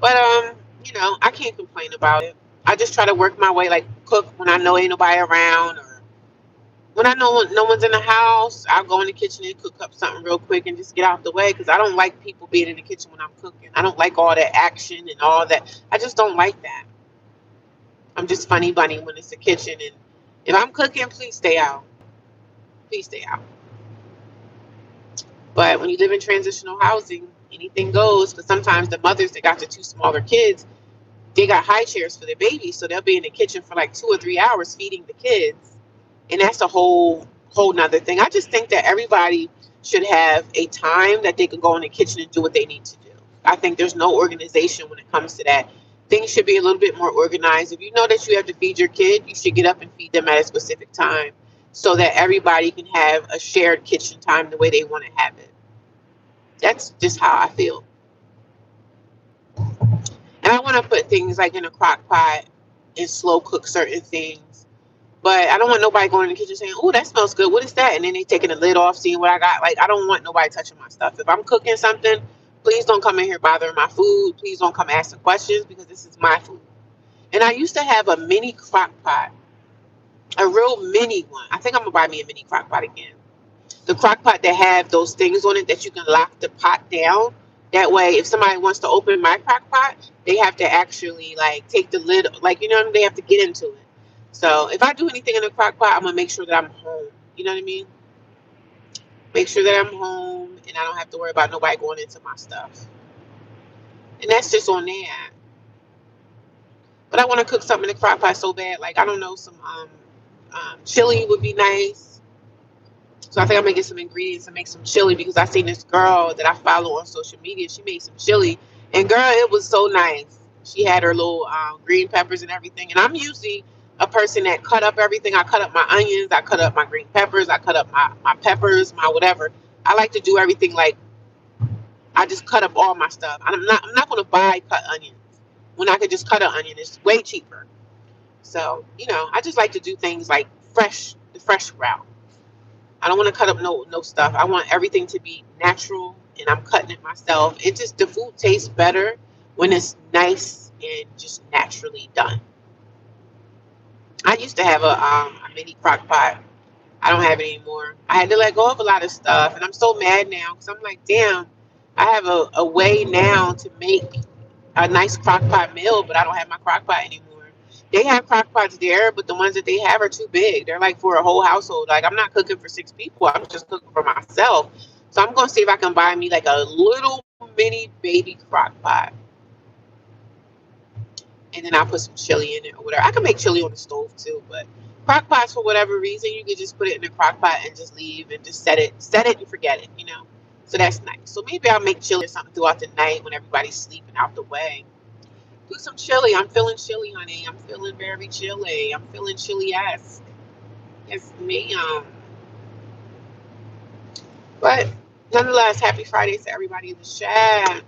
But I can't complain about it. I just try to work my way, like cook when I know ain't nobody around, or when I know no one's in the house, I'll go in the kitchen and cook up something real quick and just get out the way because I don't like people being in the kitchen when I'm cooking. I don't like all that action and all that. I just don't like that. I'm just funny bunny when it's the kitchen, and if I'm cooking, please stay out. Please stay out. But when you live in transitional housing, anything goes. Because sometimes the mothers that got the two smaller kids, they got high chairs for their babies, so they'll be in the kitchen for like 2 or 3 hours feeding the kids, and that's a whole nother thing. I just think that everybody should have a time that they can go in the kitchen and do what they need to do. I think there's no organization when it comes to that. Things should be a little bit more organized. If you know that you have to feed your kid, you should get up and feed them at a specific time so that everybody can have a shared kitchen time the way they want to have it. That's just how I feel. And I want to put things like in a crock pot and slow cook certain things. But I don't want nobody going in the kitchen saying, "Oh, that smells good. What is that?" And then they taking the lid off, seeing what I got. Like, I don't want nobody touching my stuff. If I'm cooking something, please don't come in here bothering my food. Please don't come asking questions because this is my food. And I used to have a mini crock pot, a real mini one. I think I'm going to buy me a mini crock pot again. The crock pot that have those things on it that you can lock the pot down. That way, if somebody wants to open my crock pot, they have to actually like take the lid, like, you know what I mean? They have to get into it. So if I do anything in the crock pot, I'm gonna make sure that I'm home. You know what I mean? Make sure that I'm home and I don't have to worry about nobody going into my stuff. And that's just on that. But I want to cook something in the crock pot so bad. Like, I don't know, some chili would be nice. So I think I'm gonna get some ingredients and make some chili because I seen this girl that I follow on social media. She made some chili, and girl, it was so nice. She had her little green peppers and everything. And I'm usually a person that cut up everything. I cut up my onions, I cut up my green peppers, I cut up my peppers, my whatever. I like to do everything like I just cut up all my stuff. I'm not gonna buy cut onions when I could just cut an onion. It's way cheaper. So, I just like to do things like the fresh route. I don't want to cut up no stuff. I want everything to be natural, and I'm cutting it myself. The food tastes better when it's nice and just naturally done. I used to have a mini crock pot. I don't have it anymore. I had to let go of a lot of stuff, and I'm so mad now because I'm like, damn, I have a way now to make a nice crock pot meal, but I don't have my crock pot anymore. They have crock pots there, but the ones that they have are too big. They're like for a whole household. Like, I'm not cooking for 6 people. I'm just cooking for myself. So I'm going to see if I can buy me like a little mini baby crock pot. And then I'll put some chili in it or whatever. I can make chili on the stove too, but crock pots, for whatever reason, you can just put it in the crock pot and just leave and just set it and forget it. So that's nice. So maybe I'll make chili or something throughout the night when everybody's sleeping out the way. Do some chili. I'm feeling chilly, honey. I'm feeling very chilly. I'm feeling chilly-esque. Yes, ma'am. But nonetheless, happy Friday to everybody in the chat.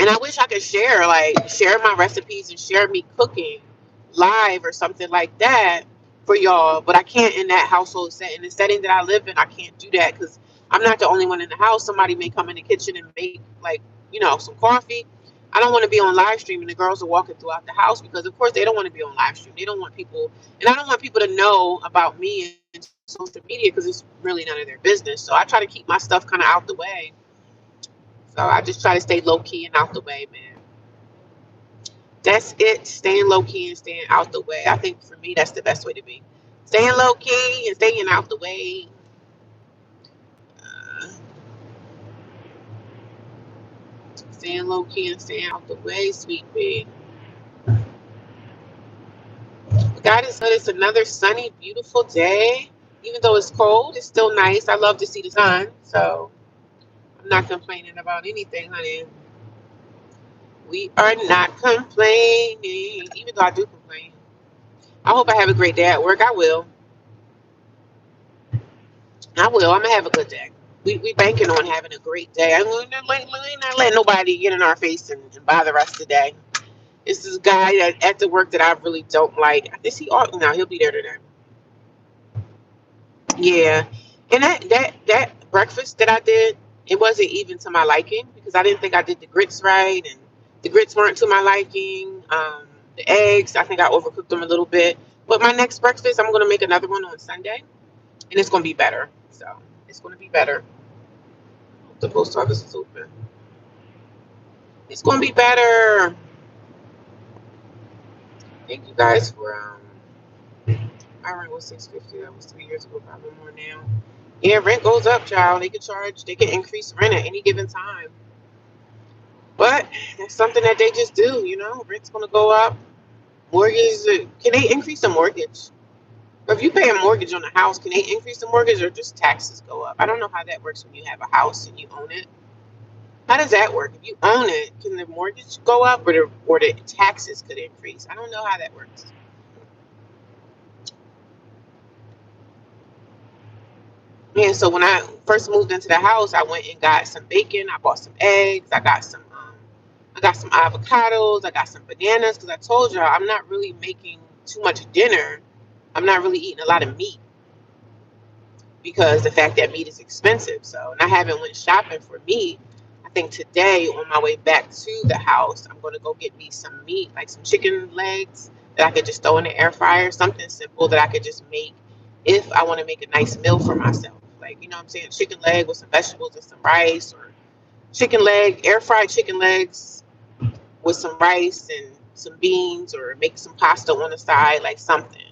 And I wish I could share my recipes and share me cooking live or something like that for y'all. But I can't in that household setting. The setting that I live in, I can't do that because I'm not the only one in the house. Somebody may come in the kitchen and make some coffee. I don't want to be on live stream and the girls are walking throughout the house because of course they don't want to be on live stream. They don't want people, and I don't want people to know about me and social media because it's really none of their business. So I try to keep my stuff kind of out the way. So I just try to stay low key and out the way, man. That's it. Staying low key and staying out the way. I think for me, that's the best way to be. Staying low key and staying out the way. Staying low key and staying out the way, sweet pea. God is good. It's another sunny, beautiful day. Even though it's cold, it's still nice. I love to see the sun. So I'm not complaining about anything, honey. We are not complaining, even though I do complain. I hope I have a great day at work. I will. I'm gonna have a good day. We banking on having a great day. I'm gonna not let nobody get in our face and bother us today. It's this guy at the work that I really don't like. Is he off now? He'll be there today. Yeah, and that breakfast that I did, it wasn't even to my liking because I didn't think I did the grits right, and the grits weren't to my liking. The eggs, I think I overcooked them a little bit. But my next breakfast, I'm gonna make another one on Sunday, and it's gonna be better. So it's gonna be better. The post office is open. It's gonna be better. Thank you guys for my rent was $650. That was 3 years ago, probably more now. Yeah, rent goes up, child. They can increase rent at any given time. But that's something that they just do, you know. Rent's gonna go up. Mortgage, can they increase the mortgage? Or if you pay a mortgage on a house, can they increase the mortgage or just taxes go up? I don't know how that works when you have a house and you own it. How does that work? If you own it, can the mortgage go up or the taxes could increase? I don't know how that works. Yeah, so when I first moved into the house, I went and got some bacon. I bought some eggs. I got some avocados. I got some bananas because I told y'all I'm not really making too much dinner. I'm not really eating a lot of meat because the fact that meat is expensive. So, and I haven't went shopping for meat. I think today on my way back to the house, I'm going to go get me some meat, like some chicken legs that I could just throw in the air fryer, something simple that I could just make if I want to make a nice meal for myself. Like, you know what I'm saying? Chicken leg with some vegetables and some rice, or chicken leg, air fried chicken legs with some rice and some beans, or make some pasta on the side, like something.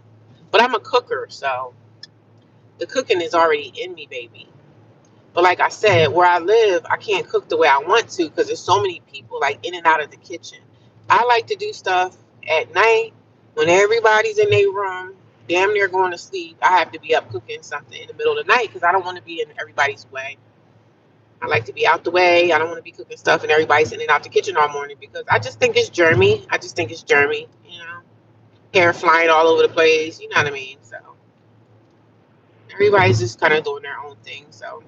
But I'm a cooker, so the cooking is already in me, baby. But like I said, where I live, I can't cook the way I want to because there's so many people like in and out of the kitchen. I like to do stuff at night when everybody's in their room, damn near going to sleep. I have to be up cooking something in the middle of the night because I don't want to be in everybody's way. I like to be out the way. I don't want to be cooking stuff and everybody's in and out the kitchen all morning because I just think it's germy. I just think it's germy, you know. Hair flying all over the place, you know what I mean? So everybody's just kind of doing their own thing. So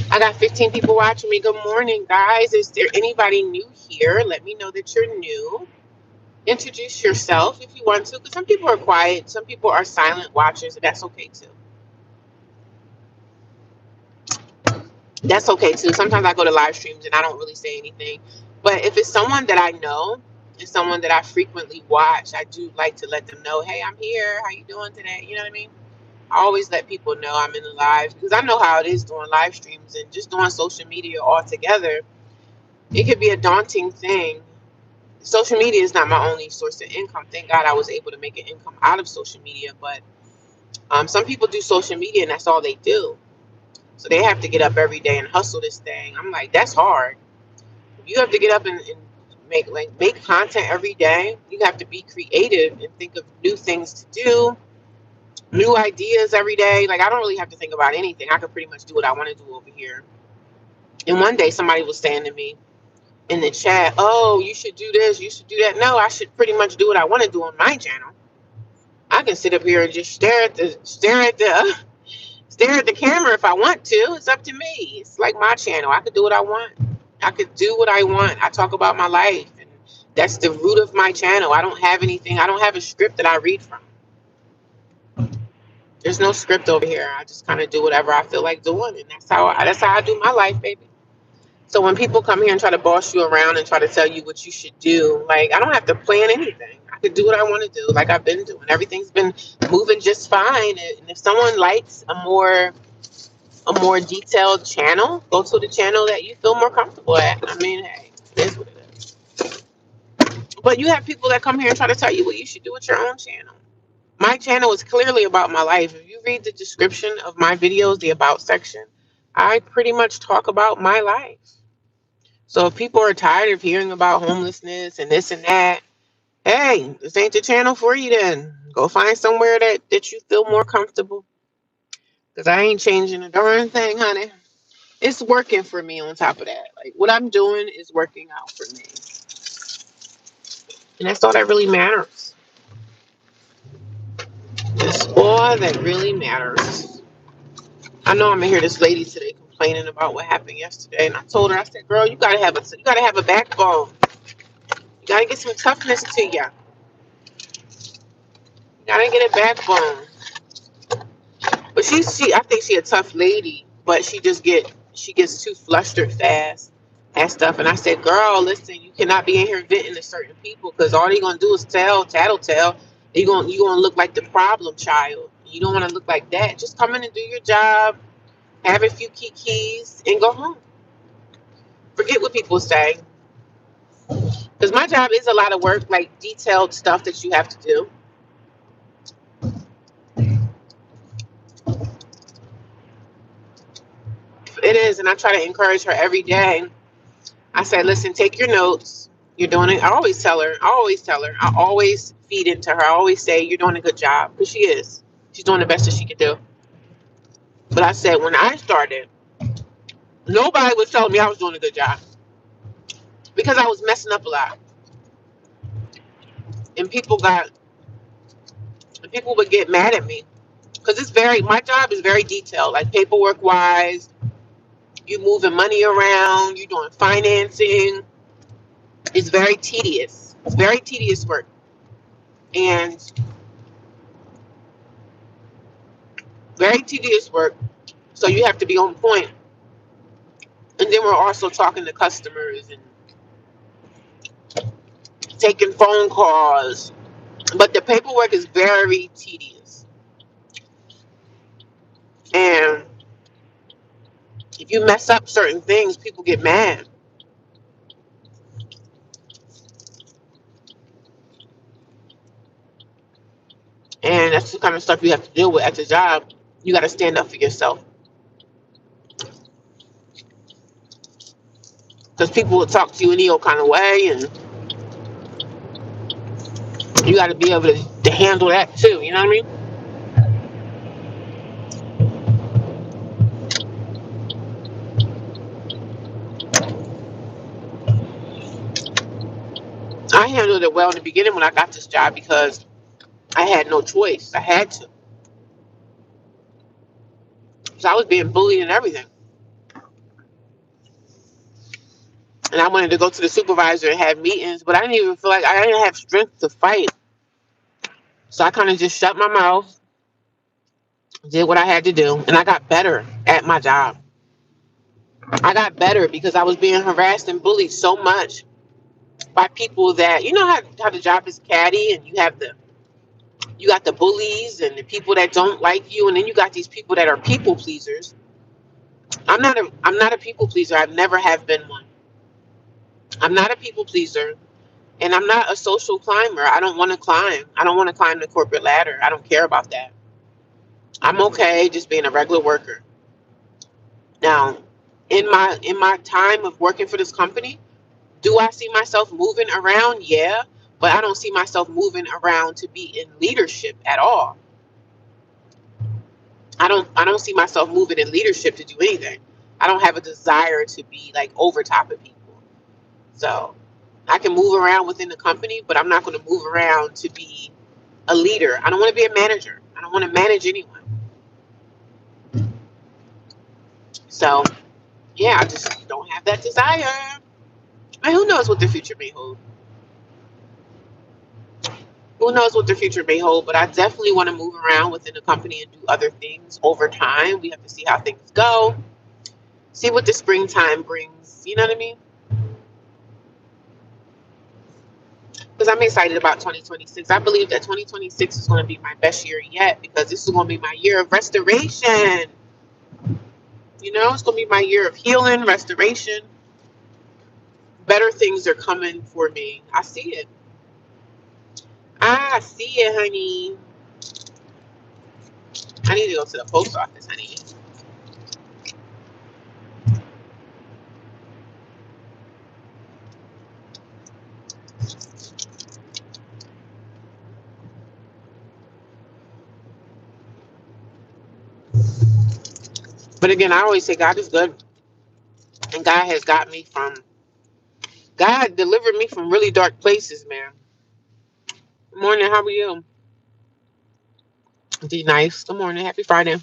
I got 15 people watching me. Good morning, guys. Is there anybody new here? Let me know that you're new. Introduce yourself if you want to, because some people are quiet, some people are silent watchers, and that's okay too. That's okay too. Sometimes I go to live streams and I don't really say anything. But if it's someone that I know, it's someone that I frequently watch, I do like to let them know, hey, I'm here. How you doing today? You know what I mean? I always let people know I'm in the live because I know how it is doing live streams and just doing social media altogether. It could be a daunting thing. Social media is not my only source of income. Thank God I was able to make an income out of social media. But some people do social media and that's all they do. So they have to get up every day and hustle this thing. I'm like, that's hard. You have to get up and make content every day. You have to be creative and think of new things to do, new ideas every day. Like I don't really have to think about anything. I can pretty much do what I want to do over here. And one day somebody was saying to me in the chat, "Oh, you should do this, you should do that." No, I should pretty much do what I want to do on my channel. I can sit up here and just stare at the camera if I want to. It's up to me. It's like my channel. I could do what I want. I could do what I want. I talk about my life, and that's the root of my channel. I don't have anything. I don't have a script that I read from. There's no script over here. I just kind of do whatever I feel like doing, and that's how I do my life, baby. So when people come here and try to boss you around and try to tell you what you should do, like I don't have to plan anything. I could do what I want to do, like I've been doing. Everything's been moving just fine. And if someone likes a more detailed channel, go to the channel that you feel more comfortable at. I mean, hey, it is what it is. But you have people that come here and try to tell you what you should do with your own channel. My channel is clearly about my life. If you read the description of my videos, the about section, I pretty much talk about my life. So if people are tired of hearing about homelessness and this and that, hey, this ain't the channel for you then. Go find somewhere that you feel more comfortable. Because I ain't changing a darn thing, honey. It's working for me on top of that. Like what I'm doing is working out for me. And that's all that really matters. That's all that really matters. I know I'm gonna hear this lady today complaining about what happened yesterday, and I told her, I said, "Girl, you gotta have a backbone. You gotta get some toughness to you. You gotta get a backbone." But I think she a tough lady, but she gets too flustered fast and stuff. And I said, "Girl, listen, you cannot be in here venting to certain people because all they gonna do is tattletale. You gonna look like the problem child. You don't want to look like that. Just come in and do your job, have a few keys, and go home. Forget what people say. Because my job is a lot of work, like detailed stuff that you have to do. It is, and I try to encourage her every day. I said, listen, take your notes. You're doing it. I always tell her. I always tell her. I always feed into her. I always say, you're doing a good job. Because she is. She's doing the best that she can do. But I said, when I started, nobody was telling me I was doing a good job. Because I was messing up a lot. And people would get mad at me. Because my job is very detailed. Like paperwork wise, you moving money around, you doing financing. It's very tedious. It's very tedious work. And very tedious work. So you have to be on point. And then we're also talking to customers and taking phone calls. But the paperwork is very tedious. And if you mess up certain things, people get mad. And that's the kind of stuff you have to deal with at the job. You got to stand up for yourself. Because people will talk to you in any kind of way. And you got to be able to handle that too. You know what I mean? I handled it well in the beginning when I got this job because I had no choice. I had to. So I was being bullied and everything. And I wanted to go to the supervisor and have meetings, but I didn't even feel like I didn't have strength to fight. So I kind of just shut my mouth, did what I had to do, and I got better at my job. I got better because I was being harassed and bullied so much by people that how the job is catty, and you got the bullies and the people that don't like you, and then you got these people that are people pleasers. I'm not a people pleaser. I've never have been one. I'm not a people pleaser. And I'm not a social climber. I don't want to climb. I don't want to climb the corporate ladder. I don't care about that. I'm okay just being a regular worker. Now, in my time of working for this company, do I see myself moving around? Yeah, but I don't see myself moving around to be in leadership at all. I don't see myself moving in leadership to do anything. I don't have a desire to be like over top of people. So I can move around within the company, but I'm not going to move around to be a leader. I don't want to be a manager. I don't want to manage anyone. So yeah, I just don't have that desire. And who knows what the future may hold? Who knows what the future may hold? But I definitely want to move around within the company and do other things over time. We have to see how things go. See what the springtime brings. You know what I mean? Because I'm excited about 2026. I believe that 2026 is going to be my best year yet because this is going to be my year of restoration. It's going to be my year of healing, restoration. Better things are coming for me. I see it. I see it, honey. I need to go to the post office, honey. But again, I always say God is good. And God delivered me from really dark places, man. Good morning, how are you? D nice. Good morning, happy Friday.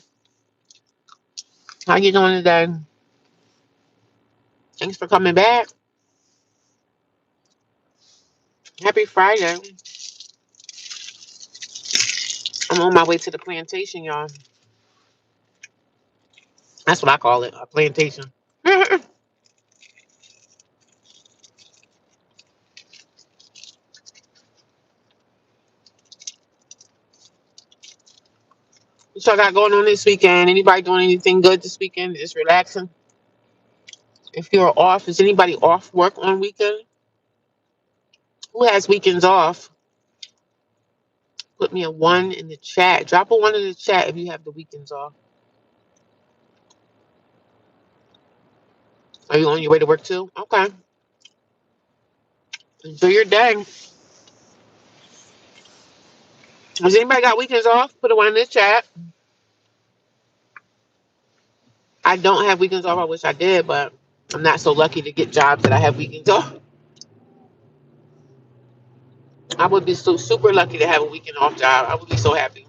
How you doing today? Thanks for coming back. Happy Friday. I'm on my way to the plantation, y'all. That's what I call it, a plantation. So I got going on this weekend. Anybody doing anything good this weekend? Just relaxing. If you're off, is anybody off work on weekend? Who has weekends off? Put me a one in the chat. Drop a one in the chat if you have the weekends off. Are you on your way to work too? Okay. Enjoy your day. Has anybody got weekends off? Put a one in the chat. I don't have weekends off. I wish I did, but I'm not so lucky to get jobs that I have weekends off. I would be so super lucky to have a weekend off job. I would be so happy.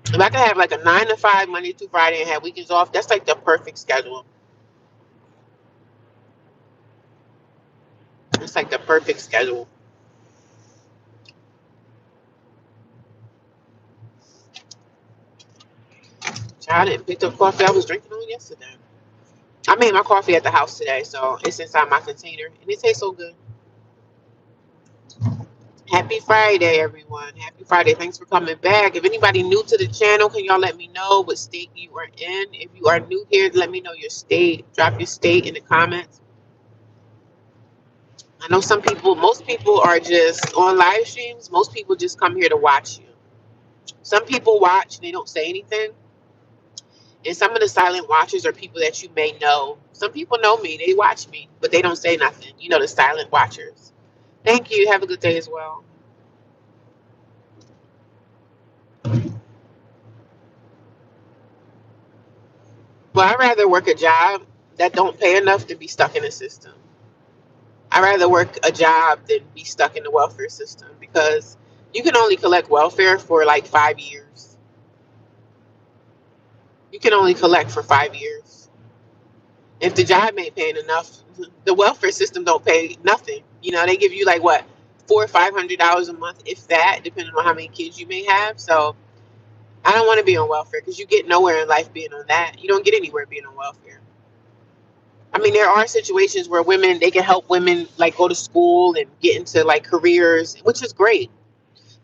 If I could have like a 9 to 5 Monday through Friday and have weekends off, that's like the perfect schedule. It's like the perfect schedule. Child, I didn't pick up coffee I was drinking on yesterday. I made my coffee at the house today, so it's inside my container, and it tastes so good. Happy Friday, everyone. Happy Friday. Thanks for coming back. If anybody new to the channel, can y'all let me know what state you are in? If you are new here, let me know your state. Drop your state in the comments. I know most people are just on live streams. Most people just come here to watch you. Some people watch and they don't say anything. And some of the silent watchers are people that you may know. Some people know me. They watch me, but they don't say nothing. You know, the silent watchers. Thank you. Have a good day as well. Well, I'd rather work a job that don't pay enough to be stuck in the system. I'd rather work a job than be stuck in the welfare system because you can only collect welfare for like 5 years. You can only collect for 5 years. If the job ain't paying enough, the welfare system don't pay nothing. You know, they give you like what, $400 or $500 a month, if that, depending on how many kids you may have. So I don't want to be on welfare because you get nowhere in life being on that. You don't get anywhere being on welfare. I mean, there are situations where women, they can help women like go to school and get into like careers, which is great.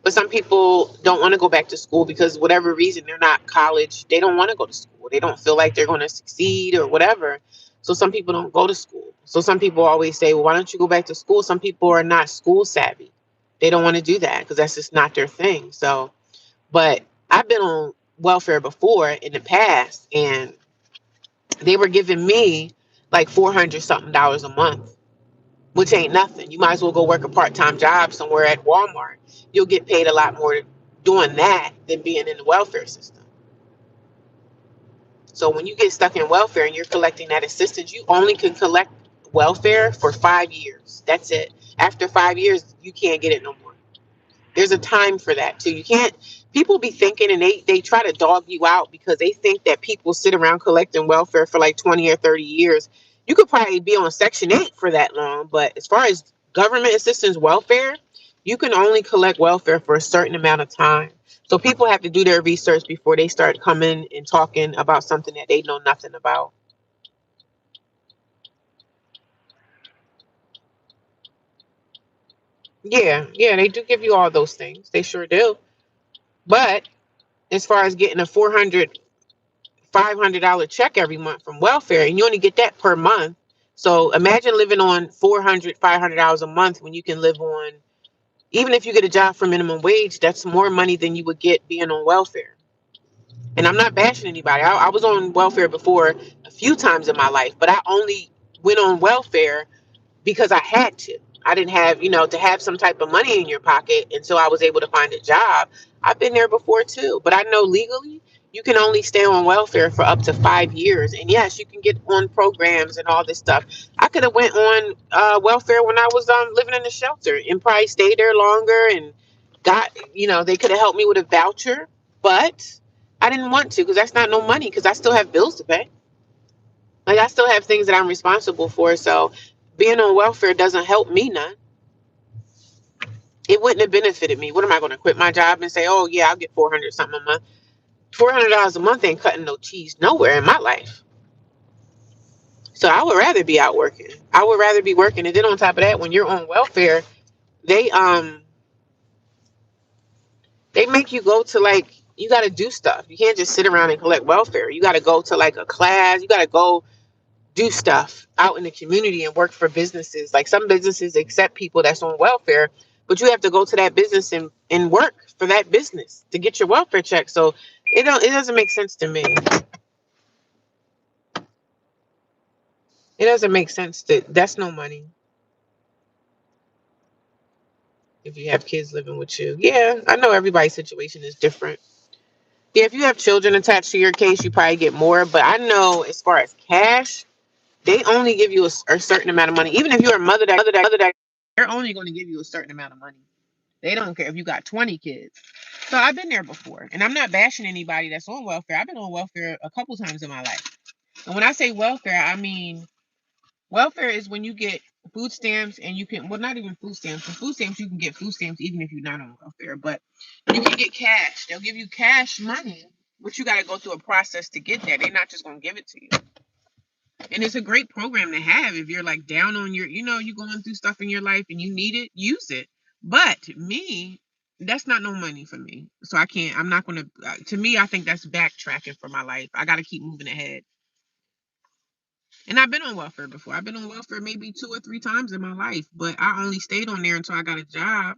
But some people don't want to go back to school because whatever reason they're not college, they don't want to go to school. They don't feel like they're going to succeed or whatever. So some people don't go to school. So some people always say, well, why don't you go back to school? Some people are not school savvy. They don't want to do that because that's just not their thing. So, but I've been on welfare before in the past, and they were giving me like 400 something dollars a month, which ain't nothing. You might as well go work a part-time job somewhere at Walmart. You'll get paid a lot more doing that than being in the welfare system. So when you get stuck in welfare and you're collecting that assistance, you only can collect welfare for 5 years. That's it. After 5 years, you can't get it no more. There's a time for that too. You can't, people be thinking, and they try to dog you out because they think that people sit around collecting welfare for like 20 or 30 years. You could probably be on Section 8 for that long, but as far as government assistance welfare, you can only collect welfare for a certain amount of time. So people have to do their research before they start coming and talking about something that they know nothing about. Yeah, they do give you all those things. They sure do. But as far as getting a $500 check every month from welfare, and you only get that per month. So imagine living on $500 a month when you can live on, even if you get a job for minimum wage, that's more money than you would get being on welfare. And I'm not bashing anybody. I was on welfare before a few times in my life, but I only went on welfare because I had to. I didn't have, to have some type of money in your pocket until I was able to find a job. I've been there before too, but I know legally you can only stay on welfare for up to 5 years. And yes, you can get on programs and all this stuff. I could have went on welfare when I was living in the shelter and probably stayed there longer and got, they could have helped me with a voucher, but I didn't want to because that's not no money because I still have bills to pay. Like I still have things that I'm responsible for. So being on welfare doesn't help me none. It wouldn't have benefited me. What am I going to quit my job and say, oh yeah, I'll get 400 something a month? $400 a month ain't cutting no cheese nowhere in my life. So I would rather be out working. I would rather be working. And then on top of that, when you're on welfare, they they make you go to like You got to do stuff. You can't just sit around and collect welfare. You got to go to like a class. You got to go do stuff out in the community and work for businesses. Like some businesses accept people that's on welfare, but you have to go to that business and work for that business to get your welfare check. So it doesn't make sense to me. It doesn't make sense that that's no money if you have kids living with you. Yeah, I know everybody's situation is different. Yeah, if you have children attached to your case, you probably get more. But I know as far as cash, they only give you a certain amount of money. Even if you're a mother that they're only going to give you a certain amount of money. They don't care if you got 20 kids. So I've been there before. And I'm not bashing anybody that's on welfare. I've been on welfare a couple times in my life. And when I say welfare, I mean welfare is when you get food stamps and you can, well, not even food stamps. For food stamps, you can get food stamps even if you're not on welfare. But you can get cash. They'll give you cash money, but you got to go through a process to get that. They're not just going to give it to you. And it's a great program to have if you're like down on your, you're going through stuff in your life and you need it, use it. But me, that's not no money for me. So I'm not going to me, I think that's backtracking for my life. I got to keep moving ahead. And I've been on welfare before. I've been on welfare maybe 2 or 3 times in my life, but I only stayed on there until I got a job.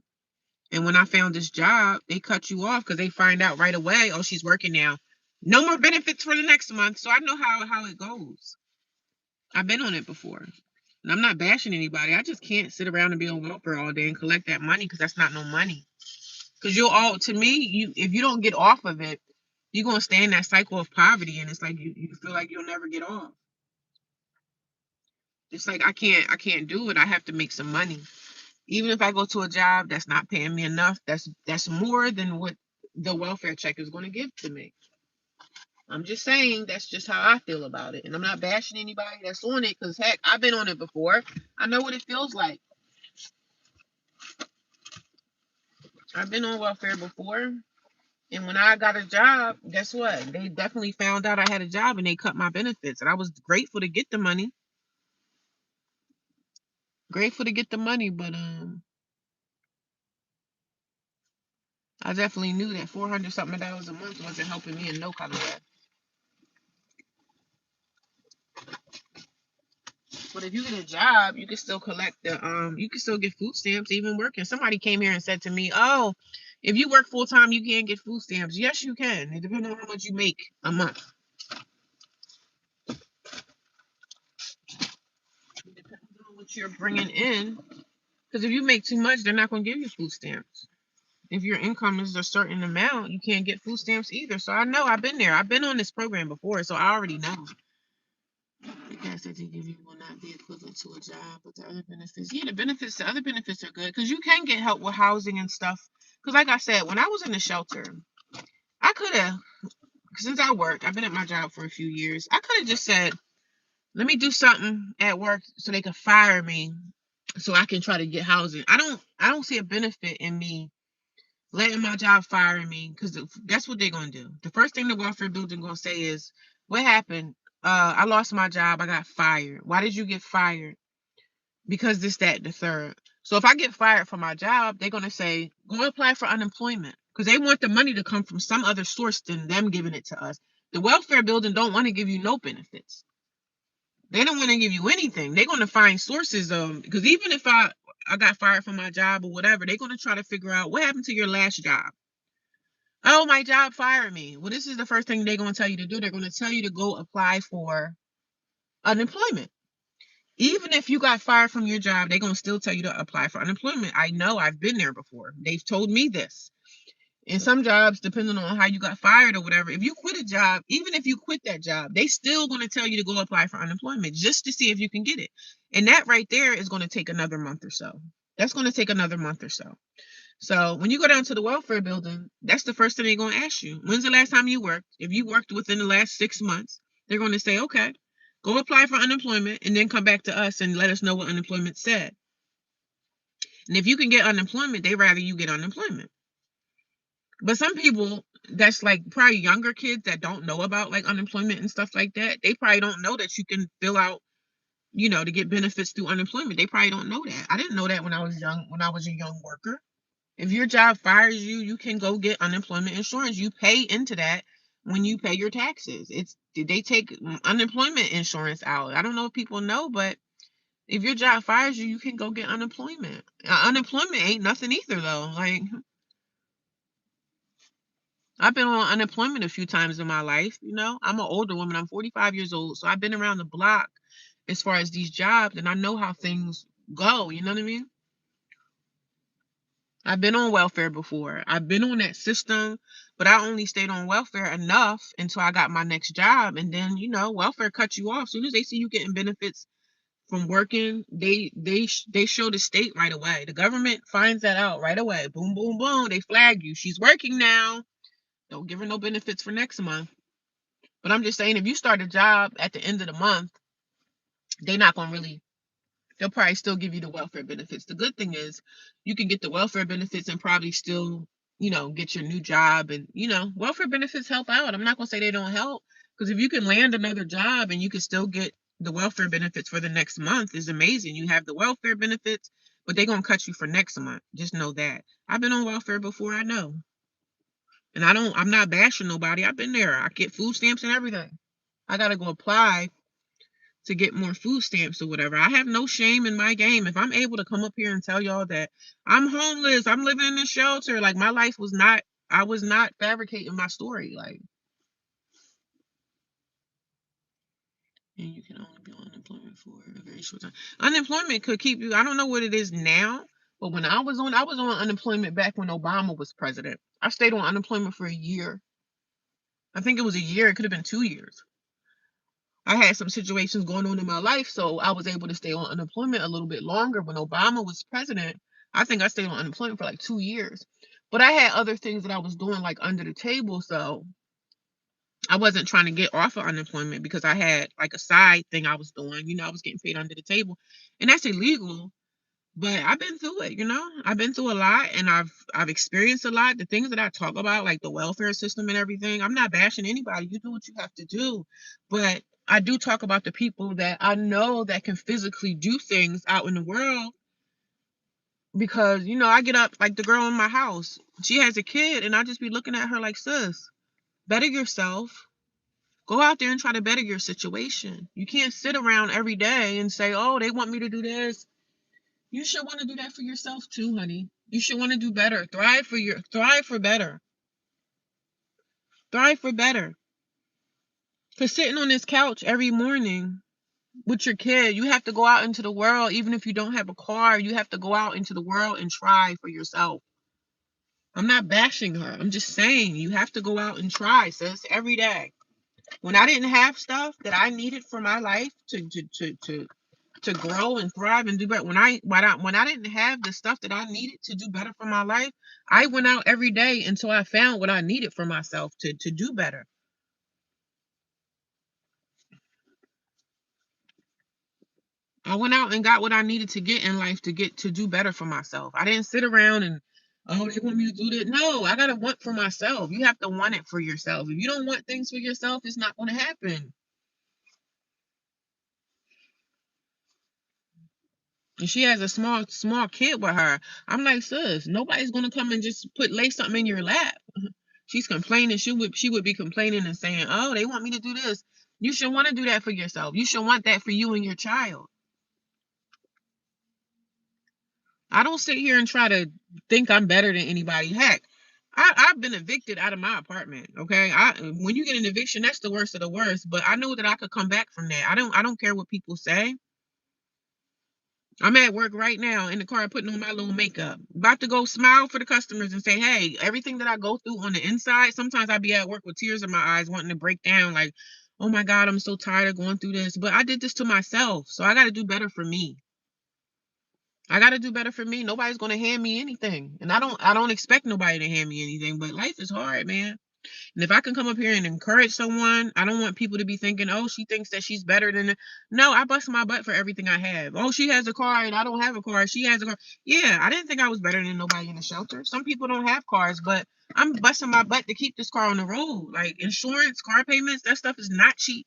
And when I found this job, they cut you off because they find out right away, oh, she's working now. No more benefits for the next month. So I know how it goes. I've been on it before. And I'm not bashing anybody. I just can't sit around and be on welfare all day and collect that money because that's not no money. Because to me, if you don't get off of it, you're gonna stay in that cycle of poverty, and it's like you feel like you'll never get off. It's like I can't do it. I have to make some money. Even if I go to a job that's not paying me enough, that's more than what the welfare check is gonna give to me. I'm just saying that's just how I feel about it. And I'm not bashing anybody that's on it because heck, I've been on it before. I know what it feels like. I've been on welfare before. And when I got a job, guess what? They definitely found out I had a job and they cut my benefits. And I was grateful to get the money. Grateful to get the money, but I definitely knew that 400 something dollars a month wasn't helping me in no kind of way. But if you get a job, you can still collect you can still get food stamps even working. Somebody came here and said to me, "Oh, if you work full time, you can't get food stamps." Yes, you can. It depends on how much you make a month. It depends on what you're bringing in. Because if you make too much, they're not going to give you food stamps. If your income is a certain amount, you can't get food stamps either. So I know I've been there. I've been on this program before, so I already know. The cash that they give you will not be equivalent to a job, but the other benefits, yeah, the other benefits are good because you can get help with housing and stuff. Because like I said, when I was in the shelter, I could have, since I work, I've been at my job for a few years. I could have just said, let me do something at work so they could fire me, so I can try to get housing. I don't see a benefit in me letting my job fire me because that's what they're gonna do. The first thing the welfare building gonna say is, "What happened? I lost my job. I got fired. Why did you get fired?" Because this, that, and the third. So if I get fired from my job, they're gonna say, "Go apply for unemployment," because they want the money to come from some other source than them giving it to us. The welfare building don't want to give you no benefits. They don't want to give you anything. They're gonna find sources because even if I got fired from my job or whatever, they're gonna try to figure out what happened to your last job. Oh, my job fired me. Well, this is the first thing they're going to tell you to do. They're going to tell you to go apply for unemployment. Even if you got fired from your job, they're going to still tell you to apply for unemployment. I know, I've been there before. They've told me this. In some jobs, depending on how you got fired or whatever, if you quit a job, even if you quit that job, they still going to tell you to go apply for unemployment just to see if you can get it. And that right there is going to take another month or so. That's going to take another month or so. So when you go down to the welfare building, that's the first thing they're going to ask you. When's the last time you worked? If you worked within the last 6 months, they're going to say, okay, go apply for unemployment and then come back to us and let us know what unemployment said. And if you can get unemployment, they rather you get unemployment. But some people that's like probably younger kids that don't know about like unemployment and stuff like that, they probably don't know that you can fill out, to get benefits through unemployment. They probably don't know that. I didn't know that when I was young, when I was a young worker. If your job fires you, you can go get unemployment insurance. You pay into that when you pay your taxes. They take unemployment insurance out. I don't know if people know, but if your job fires you, you can go get unemployment. Unemployment ain't nothing either, though. Like, I've been on unemployment a few times in my life. I'm an older woman. I'm 45 years old, so I've been around the block as far as these jobs, and I know how things go. You know what I mean? I've been on welfare before. I've been on that system, but I only stayed on welfare enough until I got my next job. And then, welfare cuts you off. As soon as they see you getting benefits from working, they show the state right away. The government finds that out right away. Boom, boom, boom. They flag you. She's working now. Don't give her no benefits for next month. But I'm just saying, if you start a job at the end of the month, they're not gonna really. They'll probably still give you the welfare benefits. The good thing is you can get the welfare benefits and probably still, get your new job. And, welfare benefits help out. I'm not going to say they don't help, because if you can land another job and you can still get the welfare benefits for the next month is amazing. You have the welfare benefits, but they're going to cut you for next month. Just know that. I've been on welfare before, I know. And I'm not bashing nobody. I've been there. I get food stamps and everything. I got to go apply to get more food stamps or whatever. I have no shame in my game. If I'm able to come up here and tell y'all that I'm homeless, I'm living in a shelter, like my life was not, I was not fabricating my story. Like, and you can only be on unemployment for a very short time. Unemployment could keep you, I don't know what it is now, but when I was on unemployment back when Obama was president. I stayed on unemployment for a year. I think it was a year. It could have been 2 years. I had some situations going on in my life, so I was able to stay on unemployment a little bit longer. When Obama was president, I think I stayed on unemployment for like 2 years. But I had other things that I was doing like under the table, so I wasn't trying to get off of unemployment because I had like a side thing I was doing. I was getting paid under the table, and that's illegal. But I've been through it. I've been through a lot, and I've experienced a lot. The things that I talk about, like the welfare system and everything, I'm not bashing anybody. You do what you have to do. But I do talk about the people that I know that can physically do things out in the world, because, I get up like the girl in my house. She has a kid, and I just be looking at her like, sis, better yourself. Go out there and try to better your situation. You can't sit around every day and say, oh, they want me to do this. You should want to do that for yourself too, honey. You should want to do better. Thrive for better. Thrive for better. Because sitting on this couch every morning with your kid, you have to go out into the world. Even if you don't have a car, you have to go out into the world and try for yourself. I'm not bashing her. I'm just saying you have to go out and try, sis, every day. When I didn't have stuff that I needed for my life to grow and thrive and do better. When I didn't have the stuff that I needed to do better for my life, I went out every day until I found what I needed for myself to do better. I went out and got what I needed to get in life to do better for myself. I didn't sit around and, oh, they want me to do that. No, I gotta want for myself. You have to want it for yourself. If you don't want things for yourself, it's not gonna happen. And she has a small kid with her. I'm like, sis, nobody's gonna come and just lay something in your lap. She's complaining. She would be complaining and saying, oh, they want me to do this. You should want to do that for yourself. You should want that for you and your child. I don't sit here and try to think I'm better than anybody. Heck, I've been evicted out of my apartment. Okay. When you get an eviction, that's the worst of the worst. But I know that I could come back from that. I don't care what people say. I'm at work right now in the car putting on my little makeup. About to go smile for the customers and say, hey, everything that I go through on the inside, sometimes I be at work with tears in my eyes wanting to break down like, oh my God, I'm so tired of going through this. But I did this to myself. So I got to do better for me. I got to do better for me. Nobody's going to hand me anything. And I don't expect nobody to hand me anything, but life is hard, man. And if I can come up here and encourage someone, I don't want people to be thinking, oh, she thinks that she's better than. No, I bust my butt for everything I have. Oh, she has a car and I don't have a car. She has a car. Yeah, I didn't think I was better than nobody in the shelter. Some people don't have cars, but I'm busting my butt to keep this car on the road. Like insurance, car payments, that stuff is not cheap.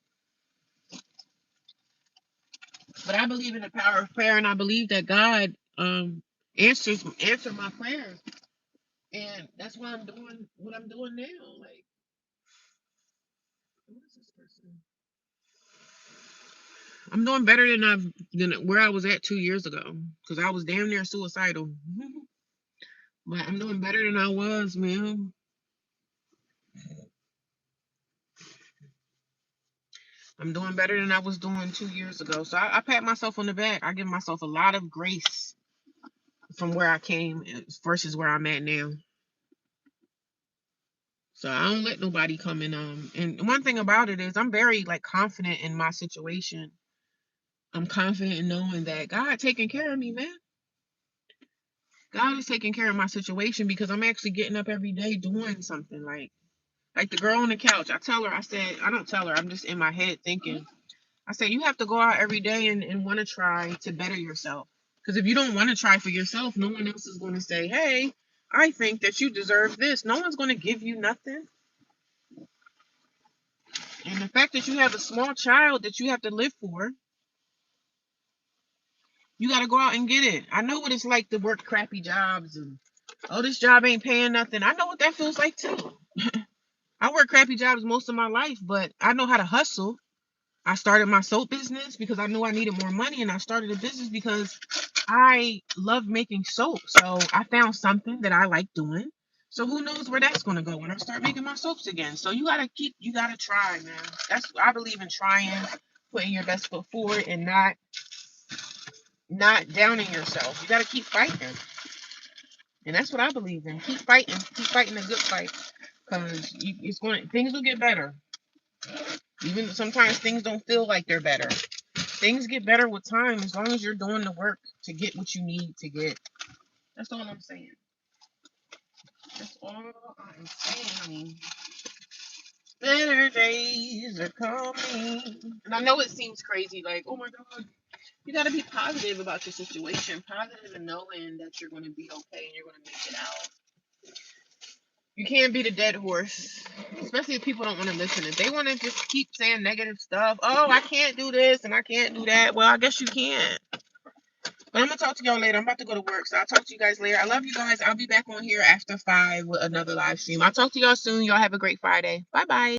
But I believe in the power of prayer, and I believe that God answer my prayers. And that's why I'm doing what I'm doing now. Like, what is this person? I'm doing better than where I was at 2 years ago, because I was damn near suicidal. But I'm doing better than I was, man. I'm doing better than I was doing 2 years ago. So I pat myself on the back. I give myself a lot of grace from where I came versus where I'm at now. So I don't let nobody come in. And one thing about it is I'm very like confident in my situation. I'm confident in knowing that God taking care of me, man. God is taking care of my situation because I'm actually getting up every day doing something like the girl on the couch. I tell her, I said, I don't tell her, I'm just in my head thinking. I said, you have to go out every day and want to try to better yourself. Because if you don't want to try for yourself, no one else is going to say, hey, I think that you deserve this. No one's going to give you nothing. And the fact that you have a small child that you have to live for, you got to go out and get it. I know what it's like to work crappy jobs and, oh, this job ain't paying nothing. I know what that feels like too. I work crappy jobs most of my life, but I know how to hustle. I started my soap business because I knew I needed more money, and I started a business because I love making soap. So I found something that I like doing. So who knows where that's going to go when I start making my soaps again. So you gotta try, man. That's I believe in trying, putting your best foot forward, and not downing yourself. You gotta keep fighting, and that's what I believe in. Keep fighting a good fight, because things will get better. Even sometimes things don't feel like they're better. Things get better with time as long as you're doing the work to get what you need to get. That's all I'm saying. That's all I'm saying. Better days are coming. And I know it seems crazy, like, oh my God, you got to be positive about your situation, positive and knowing that you're going to be okay and you're going to make it out. You can't beat a dead horse, especially if people don't want to listen. If they want to just keep saying negative stuff, oh, I can't do this and I can't do that, well, I guess you can't. But I'm going to talk to y'all later. I'm about to go to work, so I'll talk to you guys later. I love you guys. I'll be back on here after 5 with another live stream. I'll talk to y'all soon. Y'all have a great Friday. Bye-bye.